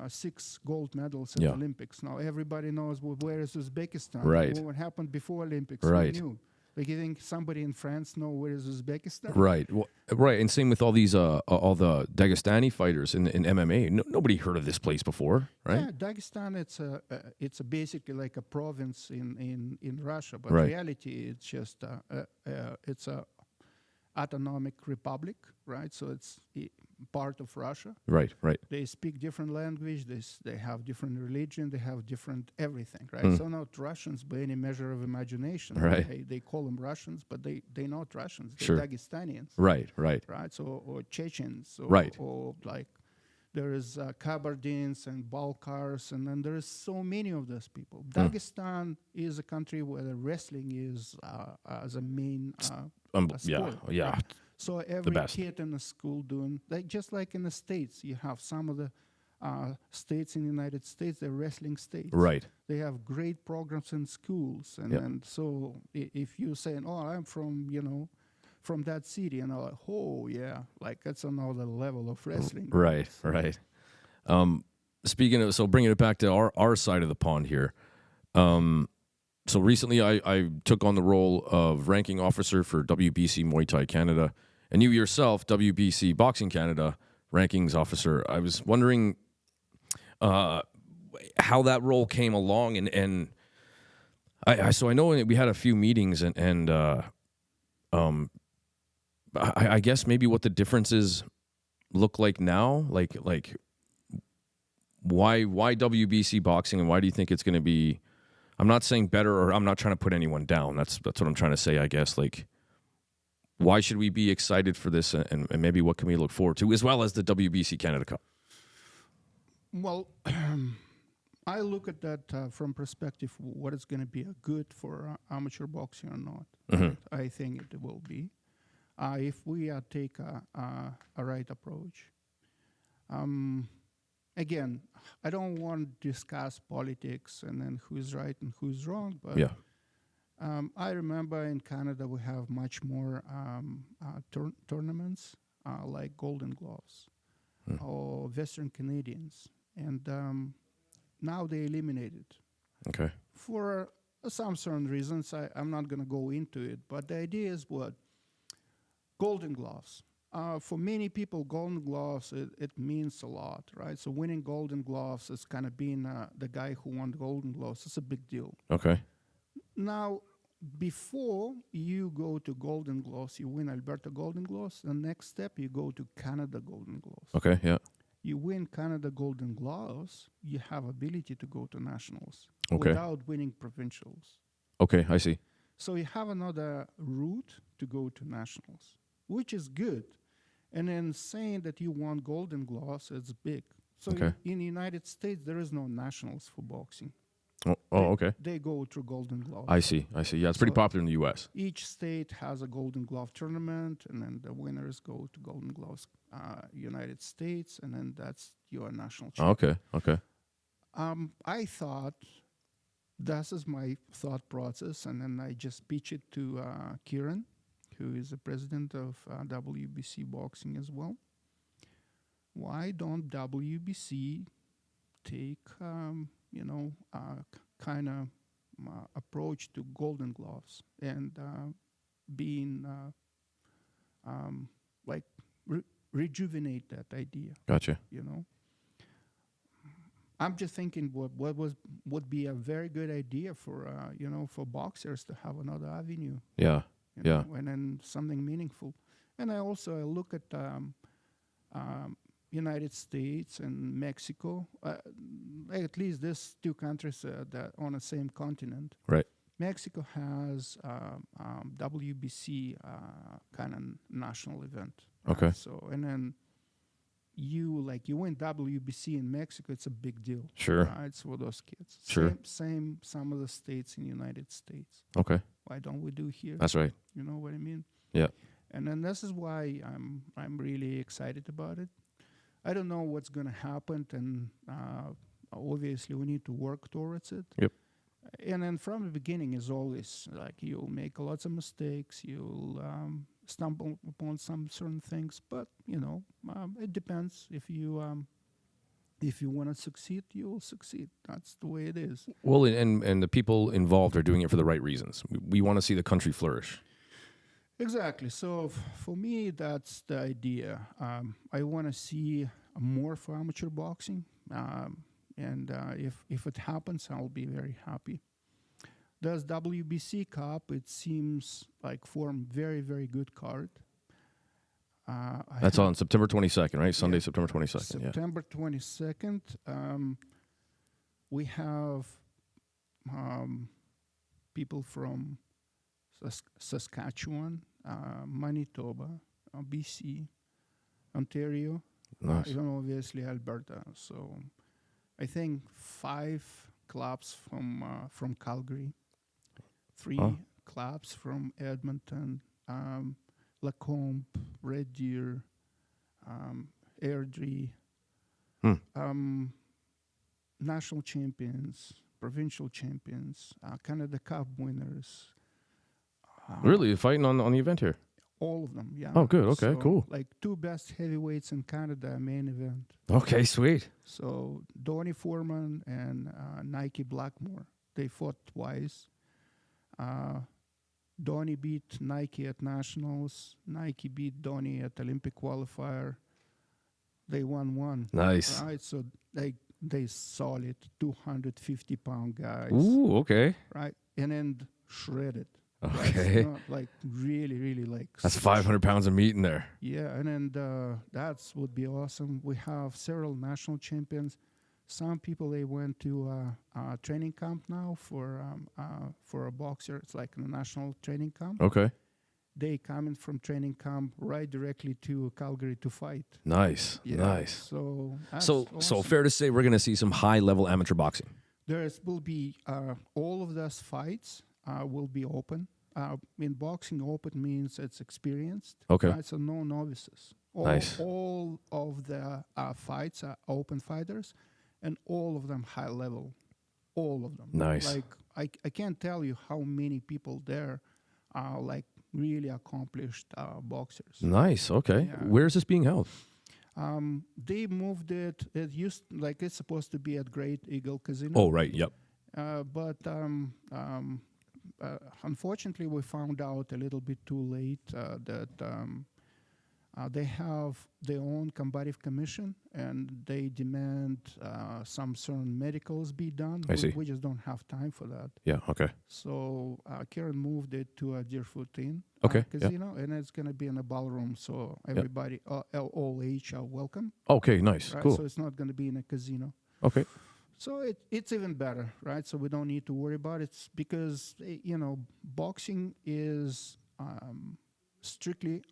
6 gold medals at Yeah. the Olympics. Now everybody knows where is Uzbekistan. Right. What happened before Olympics? Right. We knew. Like, you think somebody in France know where is Uzbekistan? Right. Right. And same with all these all the Dagestani fighters in MMA. Nobody heard of this place before, right? Yeah, Dagestan. It's basically like a province in Russia, but Right. reality it's just it's a autonomic republic, right? So it's part of Russia. Right. Right. They speak different language. They have different religion. They have different everything, right? Mm. So not Russians by any measure of imagination. Right. They call them Russians, but they're not Russians. They're Sure. Dagestanians, Right. Right. right? So or Chechens, Right. or like there is Kabardins and Balkars, and then there is so many of those people. Dagestan is a country where the wrestling is as a main Yeah. sport, Yeah. right? So every best. kid in the school doing just like in the States, you have some of the states in the United States, they're wrestling states. Right. They have great programs in schools, and Yep. then so if you say, "Oh, I'm from that city," and I'm like, "Oh yeah," like that's another level of wrestling. Right. Right. Speaking of, so bringing it back to our side of the pond here. So recently I took on the role of ranking officer for WBC Muay Thai Canada, and you yourself, WBC Boxing Canada rankings officer. I was wondering how that role came along, and so I know we had a few meetings, and I guess maybe what the differences look like now, like why WBC boxing, and why do you think it's going to be? I'm not saying better, or I'm not trying to put anyone down. That's what I'm trying to say, I guess. Like, why should we be excited for this, and maybe what can we look forward to, as well as the WBC Canada Cup? Well, I look at that from perspective what is going to be good for amateur boxing or not. Right? I think it will be if we take a right approach. Again, I don't want to discuss politics and then who's right and who's wrong, but Yeah. I remember in Canada we have much more tournaments like Golden Gloves or Western Canadians, and now they eliminated Okay. for some certain reasons. I'm not going to go into it, but the idea is what? Golden Gloves. For many people, Golden Gloves, it means a lot, right? So winning Golden Gloves is kind of being the guy who won Golden Gloves. It's a big deal. Okay. Now, before you go to Golden Gloves, you win Alberta Golden Gloves. The next step, you go to Canada Golden Gloves. Okay. Yeah. You win Canada Golden Gloves, you have ability to go to nationals Okay. without winning provincials. Okay. I see. So you have another route to go to nationals, which is good. And then saying that you won Golden Gloves, it's big. So Okay. in the United States, there is no nationals for boxing. Okay. They go through Golden Glove. I see. Yeah, it's pretty So- popular in the U.S. Each state has a Golden Glove tournament, and then the winners go to Golden Gloves, United States, and then that's your national champion. Okay. I thought, this is my thought process, and then I just pitch it to Kieran, who is the president of WBC Boxing as well. Why don't WBC take, kind of approach to Golden Gloves and being like rejuvenate that idea, Gotcha. you know? I'm just thinking would be a very good idea for for boxers to have another avenue, Yeah. Yeah. and then something meaningful. And I look at United States and Mexico, at least these two countries that on the same continent. Right. Mexico has WBC kind of national event. Okay. So and then you win WBC in Mexico, it's a big deal. Sure. Right, for those kids. Sure. Same some of the states in the United States. Okay. Why don't we do here? That's right. You know what I mean? Yeah. And then this is why I'm really excited about it. I don't know what's going to happen, and obviously we need to work towards it. Yep. And then from the beginning is always like you'll make lots of mistakes, you'll stumble upon some certain things, but it depends. If you want to succeed, you will succeed. That's the way it is. Well, and the people involved are doing it for the right reasons. We want to see the country flourish. Exactly. So for me, that's the idea. I want to see more for amateur boxing, and if it happens, I'll be very happy. There's WBC Cup. It seems like form very, very good card. That's on September 22nd, right? Sunday, September 22nd. September 22nd. We have people from Saskatchewan, Manitoba, BC, Ontario, Nice. even obviously Alberta. So I think 5 clubs from Calgary, 3 clubs from Edmonton, Lacombe, Red Deer, Airdrie, national champions, provincial champions, Canada Cup winners. Really? You're fighting on the event here? All of them, yeah. Oh, good. Okay, So, cool. Like 2 best heavyweights in Canada main event. Okay, sweet. So Donnie Foreman and Nike Blackmore, they fought twice. Donnie beat Nike at nationals. Nike beat Donnie at Olympic qualifier. They won 1. Nice. Right, so they solid 250-pound guys. Ooh, okay. Right, and then shredded. Okay. Not like really like. That's 500 pounds of meat in there. Yeah, and then that's would be awesome. We have several national champions. Some people they went to a training camp now for a boxer. It's like a national training camp. Okay. They coming from training camp right directly to Calgary to fight. Nice. Yeah, Nice. So that's So awesome. fair to say we're going to see some high-level amateur boxing. There will be all of those fights will be open. In boxing, open means it's experienced. Okay. Right? So no novices. Nice. All of the fights are open fighters, and all of them high level. All of them. Nice. Like I can't tell you how many people there are like really accomplished boxers. Nice. Okay. Yeah. Where is this being held? They moved it. It used like it's supposed to be at Great Eagle Casino. Oh, right. Yep. But unfortunately, we found out a little bit too late that they have their own combative commission, and they demand some certain medicals be done. I see. We just don't have time for that. Yeah. Okay. So Karen moved it to a Deerfoot Inn Okay, yeah. casino, and it's going to be in a ballroom, so everybody, all age, are welcome. Okay. Nice. Right? Cool. So it's not going to be in a casino. Okay. So it's even better, right? So we don't need to worry about it because, boxing is strictly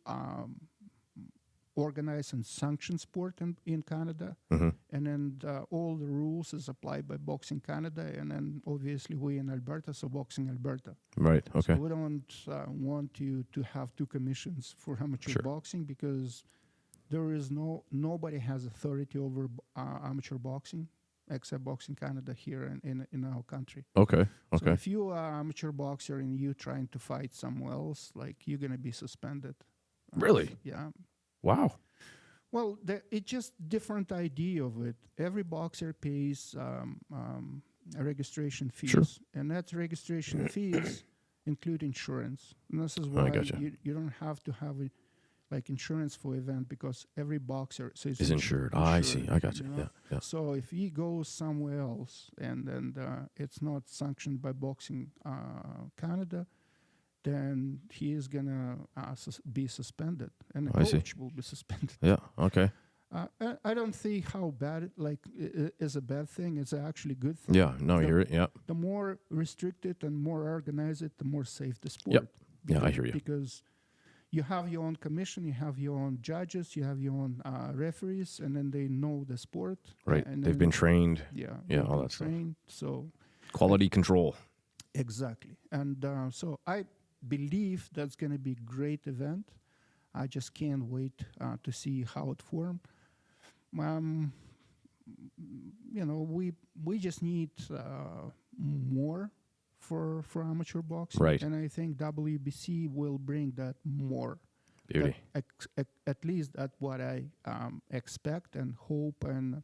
organized and sanctioned sport in Canada. Mhm. And then all the rules is applied by Boxing Canada. And then obviously we in Alberta, so Boxing Alberta. Right. Okay. So we don't want you to have two commissions for amateur Sure. boxing because there is nobody has authority over amateur boxing except Boxing Canada here in our country. Okay. So Okay. if you are an amateur boxer and you trying to fight somewhere else, like you're gonna be suspended. Really? Yeah. Wow. Well, it's just different idea of it. Every boxer pays a registration fees, Sure. and that registration fees include insurance. And this is I why gotcha. you don't have to have like insurance for event because every boxer Is insured. Ah, I see. I got you. know? Yeah. Yeah. So if he goes somewhere else and then it's not sanctioned by Boxing Canada, then he is gonna be suspended, and the I see. coach will be suspended. Yeah. Okay. I don't see how bad it is a bad thing. It's actually a good thing. Yeah. No, The- you're it. Yeah. The more restricted and more organized it, the more safe the sport. Yeah, I hear you. Because you have your own commission, you have your own judges, you have your own referees, and then they know the sport. Right. And They've then- been trained. Yeah. Yeah, they've all been that stuff. trained, so Quality control. exactly. And so I believe that's going to be a great event. I just can't wait to see how it forms. We just need more for amateur boxing, Right. and I think WBC will bring that more. Beauty. At least that's what I expect and hope, and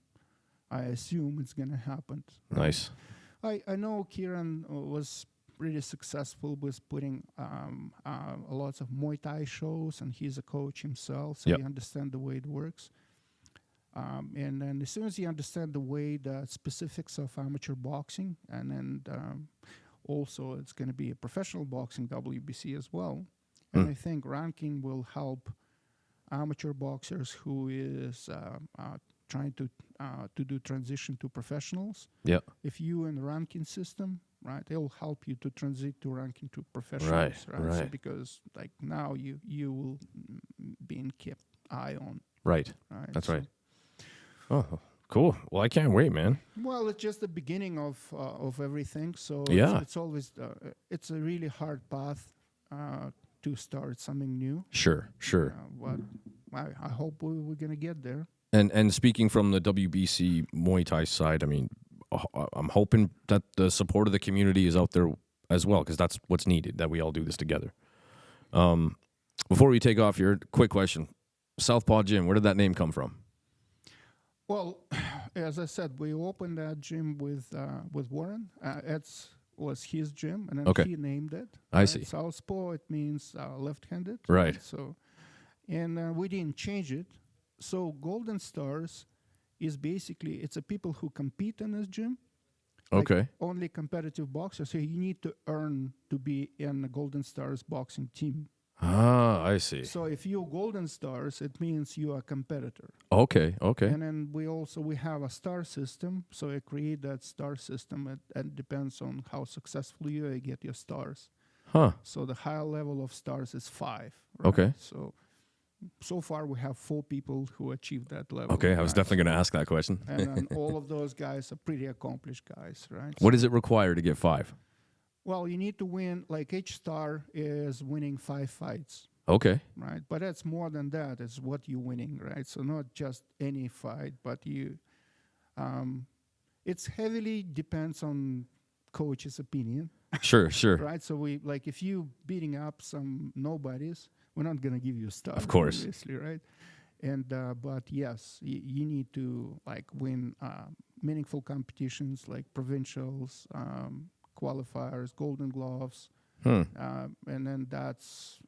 I assume it's going to happen. Nice. I know Kieran was pretty successful with putting lots of Muay Thai shows, and he's a coach himself, so Yep. he understands the way it works. And then as soon as you understand the specifics of amateur boxing, and then also it's going to be a professional boxing WBC as well. And I think ranking will help amateur boxers who is trying to do transition to professionals. Yeah. If you in the ranking system, right, it'll help you to transit to ranking to professionals, So right. because like now you will being kept eye on, Right. right? That's So- right. Oh, cool. Well, I can't wait, man. Well, it's just the beginning of everything. So Yeah. it's always it's a really hard path to start something new. Sure. Sure. But I hope we're gonna get there. And speaking from the WBC Muay Thai side, I mean, I'm hoping that the support of the community is out there as well, because that's what's needed, that we all do this together. Before we take off here, quick question. South Paw Gym, where did that name come from? Well, as I said, we opened that gym with Warren. It was his gym, and then Okay. he named it. I see. South Paw, it means left-handed. Right. So, and we didn't change it. So Golden Stars is basically, it's a people who compete in this gym. Like Okay. only competitive boxers. So you need to earn to be in the Golden Stars boxing team. Ah, I see. So if you're Golden Stars, it means you are a competitor. Okay. Okay. And then we have a star system. So I create that star system. It depends on how successful you are, you get your stars. Huh. So the higher level of stars is 5. Okay. So far we have 4 people who achieved that level. Okay. I was right? definitely going to ask that question. And then all of those guys are pretty accomplished guys, right? What does it require to get 5? Well, you need to win, like each star is winning 5 fights, Okay. right? But that's more than that. It's what you're winning, right? So not just any fight, but it's heavily depends on coach's opinion, Sure. Sure. right? So if you beating up some nobodies, we're not going to give you a star. Of course. Obviously, right? And, but yes, you need to win meaningful competitions like provincials, qualifiers, Golden Gloves, and then that's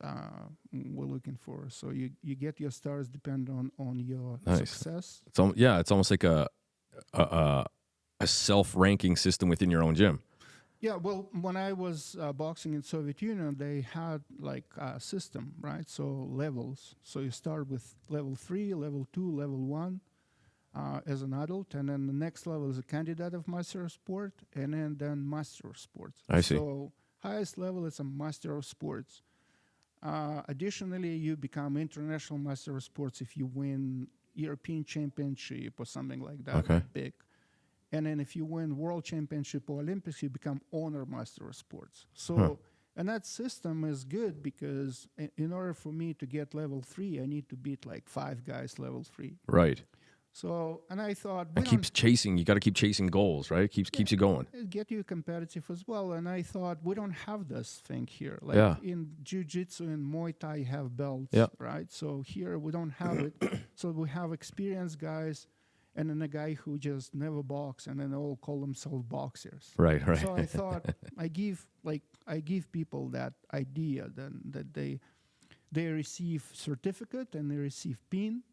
we're looking for. So you get your stars depend on your Nice. success. It's almost like a self-ranking system within your own gym. Yeah, well, when I was boxing in Soviet Union, they had a system, right? So levels. So you start with level 3, level 2, level 1. As an adult, and then the next level is a candidate of master of sport, and then master of sports. I see. So highest level is a master of sports. Additionally, you become international master of sports if you win European championship or something like that. Okay. Big. And then if you win world championship or Olympics, you become honor master of sports. So, and that system is good because in order for me to get level 3, I need to beat like 5 guys level 3. Right. So, and I thought It keeps chasing. You got to keep chasing goals, right? It keeps you going. it get you competitive as well. And I thought we don't have this thing here. Like Yeah. in jiu-jitsu and Muay Thai have belts, Yeah. right? So here we don't have it. So we have experienced guys and then a guy who just never box and then they all call themselves boxers. Right. Right. So I thought I give people that idea then that they receive certificate and they receive pin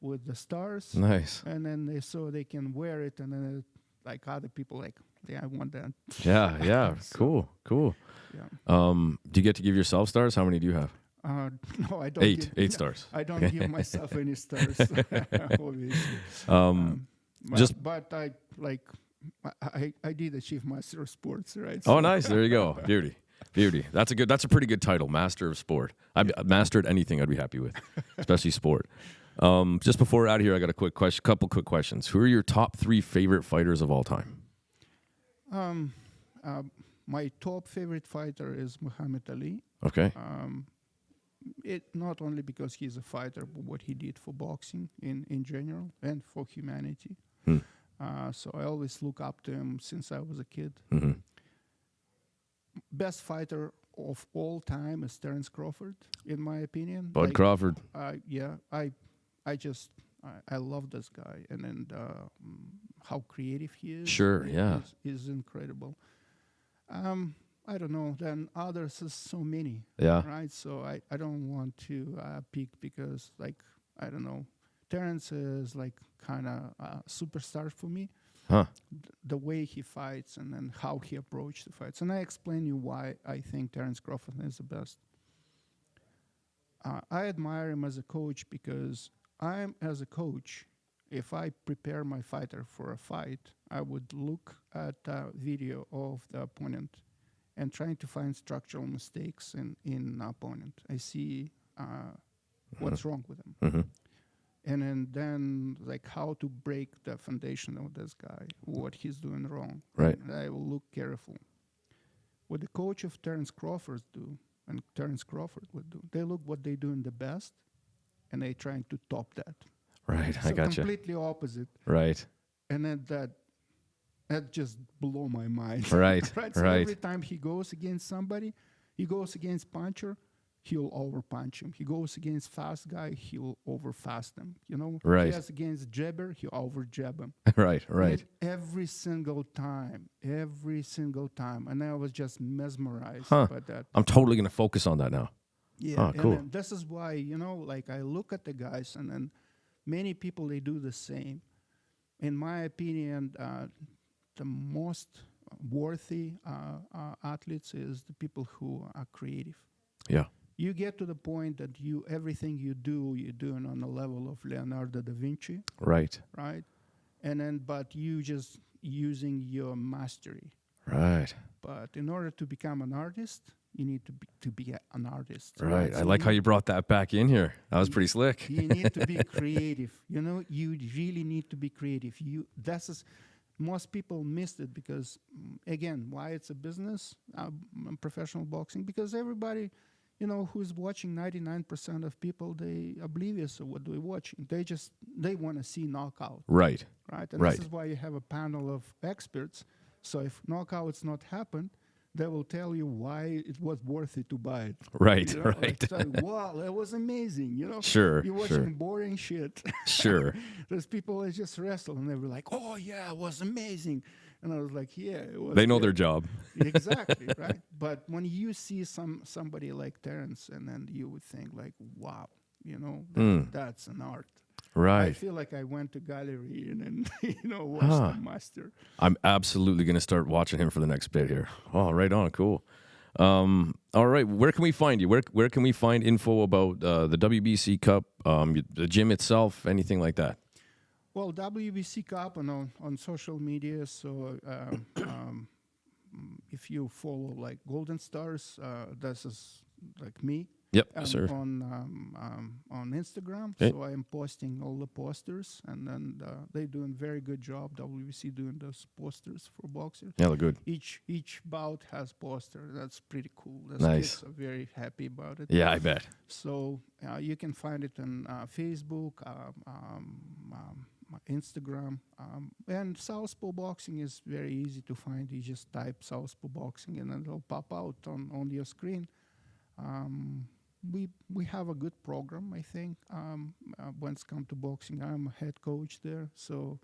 with the stars. Nice. And then they can wear it and then like other people like, yeah, I want that. Yeah. Yeah. Cool. Yeah. Do you get to give yourself stars? How many do you have? No, I don't. 8 stars. I don't give myself any stars, obviously. But I did achieve Master of Sports, right? Oh, nice. There you go. Beauty. That's a pretty good title, Master of Sport. I've mastered anything I'd be happy with, especially sport. Just before we're out of here, I got a couple quick questions. Who are your top 3 favorite fighters of all time? My top favorite fighter is Muhammad Ali. Okay. It not only because he's a fighter, but what he did for boxing in general and for humanity. So I always look up to him since I was a kid. Mm-hmm. Best fighter of all time is Terence Crawford, in my opinion. Bud Crawford. I love this guy, and then how creative he is. Sure, yeah. is incredible. I don't know. Then others is so many. Yeah. Right. So I don't want to pick because I don't know. Terence is kind of a superstar for me. Huh. The way he fights and then how he approached the fights. And I explain you why I think Terence Crawford is the best. I admire him as a coach because as a coach, if I prepare my fighter for a fight, I would look at a video of the opponent and trying to find structural mistakes in the opponent. I see what's wrong with him. Mm-hmm. And then how to break the foundation of this guy, what he's doing wrong. Right. And I will look careful. What the coach of Terence Crawford do, and Terence Crawford would do, they look what they do in the best, and they trying to top that. Right, So I gotcha. completely opposite. Right. And then that just blow my mind. Right. Right. So Right. every time he goes against somebody, he goes against puncher, he'll overpunch him. He goes against fast guy, he'll overfast him. You know. Right. He has against jabber, he'll overjab him. Right. And every single time, and I was just mesmerized by that. I'm totally gonna focus on that now. Yeah, Oh, and cool. then this is why, I look at the guys, and then many people, they do the same. In my opinion, the most worthy athletes is the people who are creative. Yeah. You get to the point that everything you're doing on the level of Leonardo da Vinci, Right. right? And then, but you just using your mastery. Right. But in order to become an artist, you need to be an artist. Right. I So like how you brought that back in here. That was pretty slick. You need to be creative. You really need to be creative. Most people missed it because, again, why it's a business, professional boxing, because everybody, who's watching, 99% of people, they oblivious of what they're watching. They want to see knockout. Right. Right. And Right. this is why you have a panel of experts. So if knockouts not happened, they will tell you why it was worth it to buy it. Right. Right. Right. Wow, that was amazing. Sure. You're watching boring shit. Sure. There's people that just wrestle and they were like, "Oh yeah, it was amazing," and I was like, "Yeah, it was." They know good." their job. Exactly, right? But when you see somebody like Terence, and then you would think like, "Wow, that's an art." I Right. feel like I went to gallery and then watched the master. I'm absolutely going to start watching him for the next bit here. Oh, right on. Cool. All right. Where can we find you? Where can we find info about the WBC Cup, the gym itself, anything like that? Well, WBC Cup on social media. So if you follow like Golden Stars, this is like me. Yep, sir. On Instagram. Okay. So I am posting all the posters, and then they're doing very good job. WBC doing those posters for boxers. Yeah, look good. Each bout has poster. That's pretty cool. Those Nice. kids are very happy about it. Yeah, I bet. So you can find it on Facebook, Instagram, and South Paw Boxing is very easy to find. You just type South Paw Boxing, and then it'll pop out on your screen. We have a good program, I think. When it's come to boxing, I'm a head coach there, so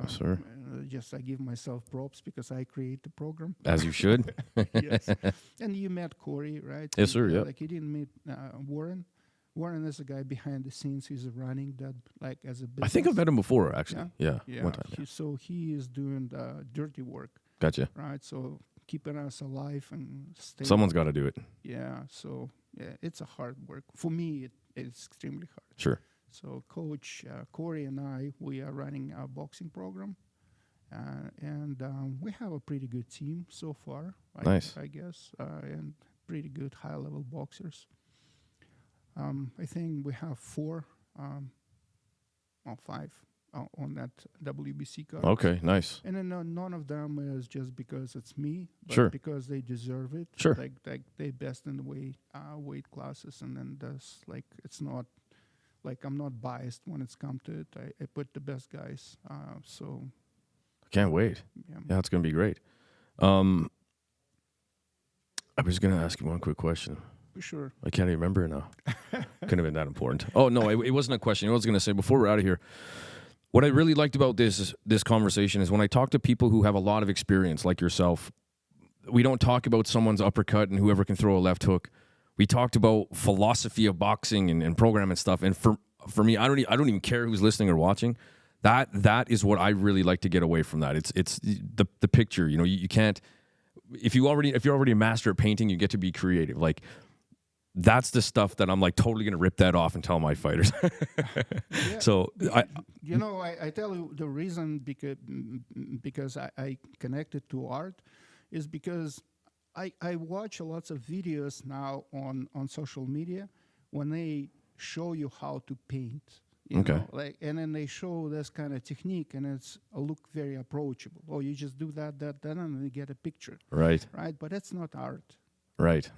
Yes, sir. just I give myself props because I create the program. As you should. Yes, and you met Corey, right? Yes, sir, yeah. Like you didn't meet Warren. Warren is a guy behind the scenes. He's running that like as a business. I think I've met him before, actually. Yeah, Yeah, one time. so he is doing the dirty work, Gotcha. right? So keeping us alive and staying. Someone's got to do it. Yeah, so yeah, it's a hard work. For me, it's extremely hard. Sure. So Coach Corey and I, we are running our boxing program, and we have a pretty good team so far. Nice. I guess, and pretty good high-level boxers. I think we have 4 or 5 on that WBC Cup. Okay, nice. And then none of them is just because it's me, but Sure. because they deserve it. Sure. Like they best in the weight classes, and then there's like it's not like I'm not biased when it's come to it. I put the best guys. So Can't wait. Yeah, it's going to be great. I was going to ask you one quick question. sure. I can't even remember it now. Couldn't have been that important. Oh, no, it wasn't a question. I was going to say, before we're out of here, what I really liked about this conversation is when I talk to people who have a lot of experience, like yourself, we don't talk about someone's uppercut and whoever can throw a left hook. We talked about philosophy of boxing and program and stuff. And for me, I don't even care who's listening or watching. That is what I really like to get away from that. It's the picture. You know, you can't if you're already a master at painting, you get to be creative. Like that's the stuff that I'm like totally gonna rip that off and tell my fighters. Yeah. So I tell you the reason because I connected to art is because I watch lots of videos now on social media when they show you how to paint. You know, like, and then they show this kind of technique, and it's look very approachable. Oh, you just do that, and then you get a picture. Right. Right, but it's not art. Right.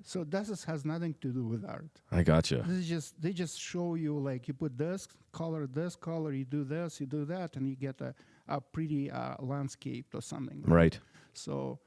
So this has nothing to do with art. I gotcha. They just show you like you put this color, you do this, you do that, and you get a pretty landscape or something. Right. So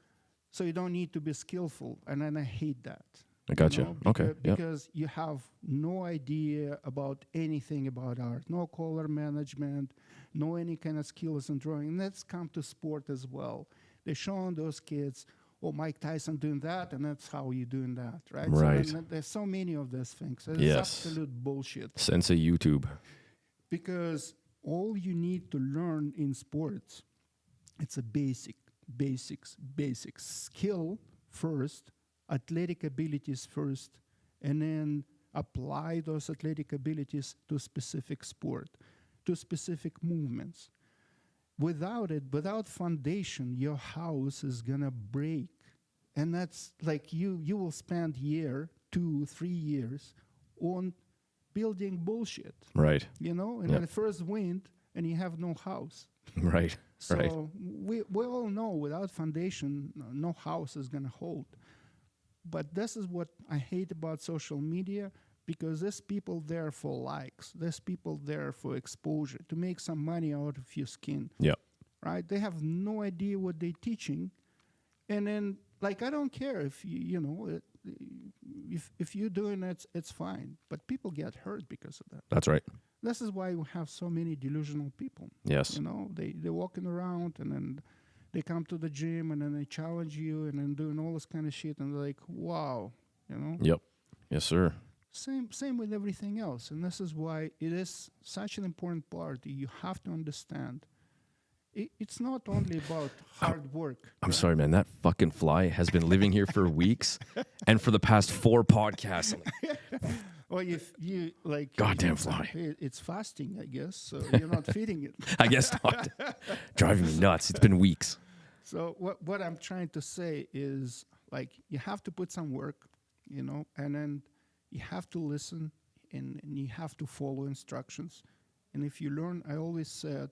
you don't need to be skillful, and then I hate that. I gotcha. You know, Okay. Because you have no idea about anything about art, no color management, no any kind of skills in drawing. And that's come to sport as well. They're showing those kids, oh, Mike Tyson doing that, and that's how you're doing that, right? Right. So there's so many of those things. It's Yes. absolute bullshit. Sensei YouTube. Because all you need to learn in sports, it's a basics, skill first, athletic abilities first, and then apply those athletic abilities to specific sport, to specific movements. Without foundation, your house is gonna break. And that's like you will spend 1, 2, 3 years on building bullshit. Right. You know, and Yep. the first wind, and you have no house. Right. So Right. we all know without foundation, no house is going to hold. But this is what I hate about social media, because there's people there for likes. There's people there for exposure, to make some money out of your skin. Yeah. Right? They have no idea what they're teaching. And then, like, I don't care if, if you're doing it, it's fine. But people get hurt because of that. That's right. This is why we have so many delusional people. Yes. You know, they're walking around, and then they come to the gym, and then they challenge you, and then doing all this kind of shit, and they're like, wow, you know? Yep. Yes, sir. Same with everything else. And this is why it is such an important part. You have to understand. It's not only about hard work. I'm sorry, man. That fucking fly has been living here for weeks, and for the past 4 podcasts. Well, if you like, Goddamn fly. It's fasting, I guess. So you're not feeding it. I guess not. Driving me nuts. It's been weeks. So what I'm trying to say is, like, you have to put some work, you know, and then You have to listen and you have to follow instructions. And if you learn, I always said,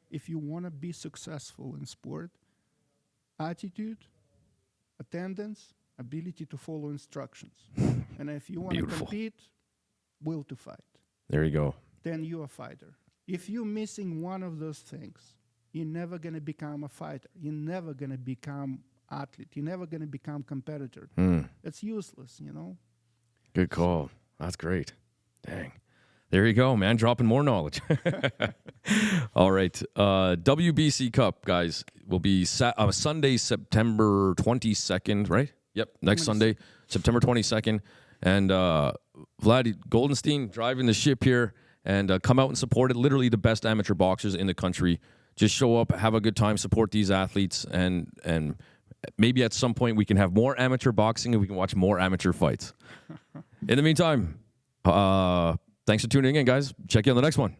if you want to be successful in sport, attitude, attendance, ability to follow instructions. And if you want to Beautiful. compete, will to fight. There you go. Then you're a fighter. If you're missing one of those things, you're never going to become a fighter. You're never going to become athlete. You're never going to become competitor. It's useless, you know. Good call. That's great. Dang. There you go, man. Dropping more knowledge. All right. WBC Cup, guys, will be Sunday, September 22nd, right? Yep. Next Sunday, September 22nd. And Vlad Goldenstein driving the ship here, and come out and support it. Literally the best amateur boxers in the country. Just show up, have a good time, support these athletes, and maybe at some point we can have more amateur boxing and we can watch more amateur fights. In the meantime, thanks for tuning in, guys. Check you on the next one.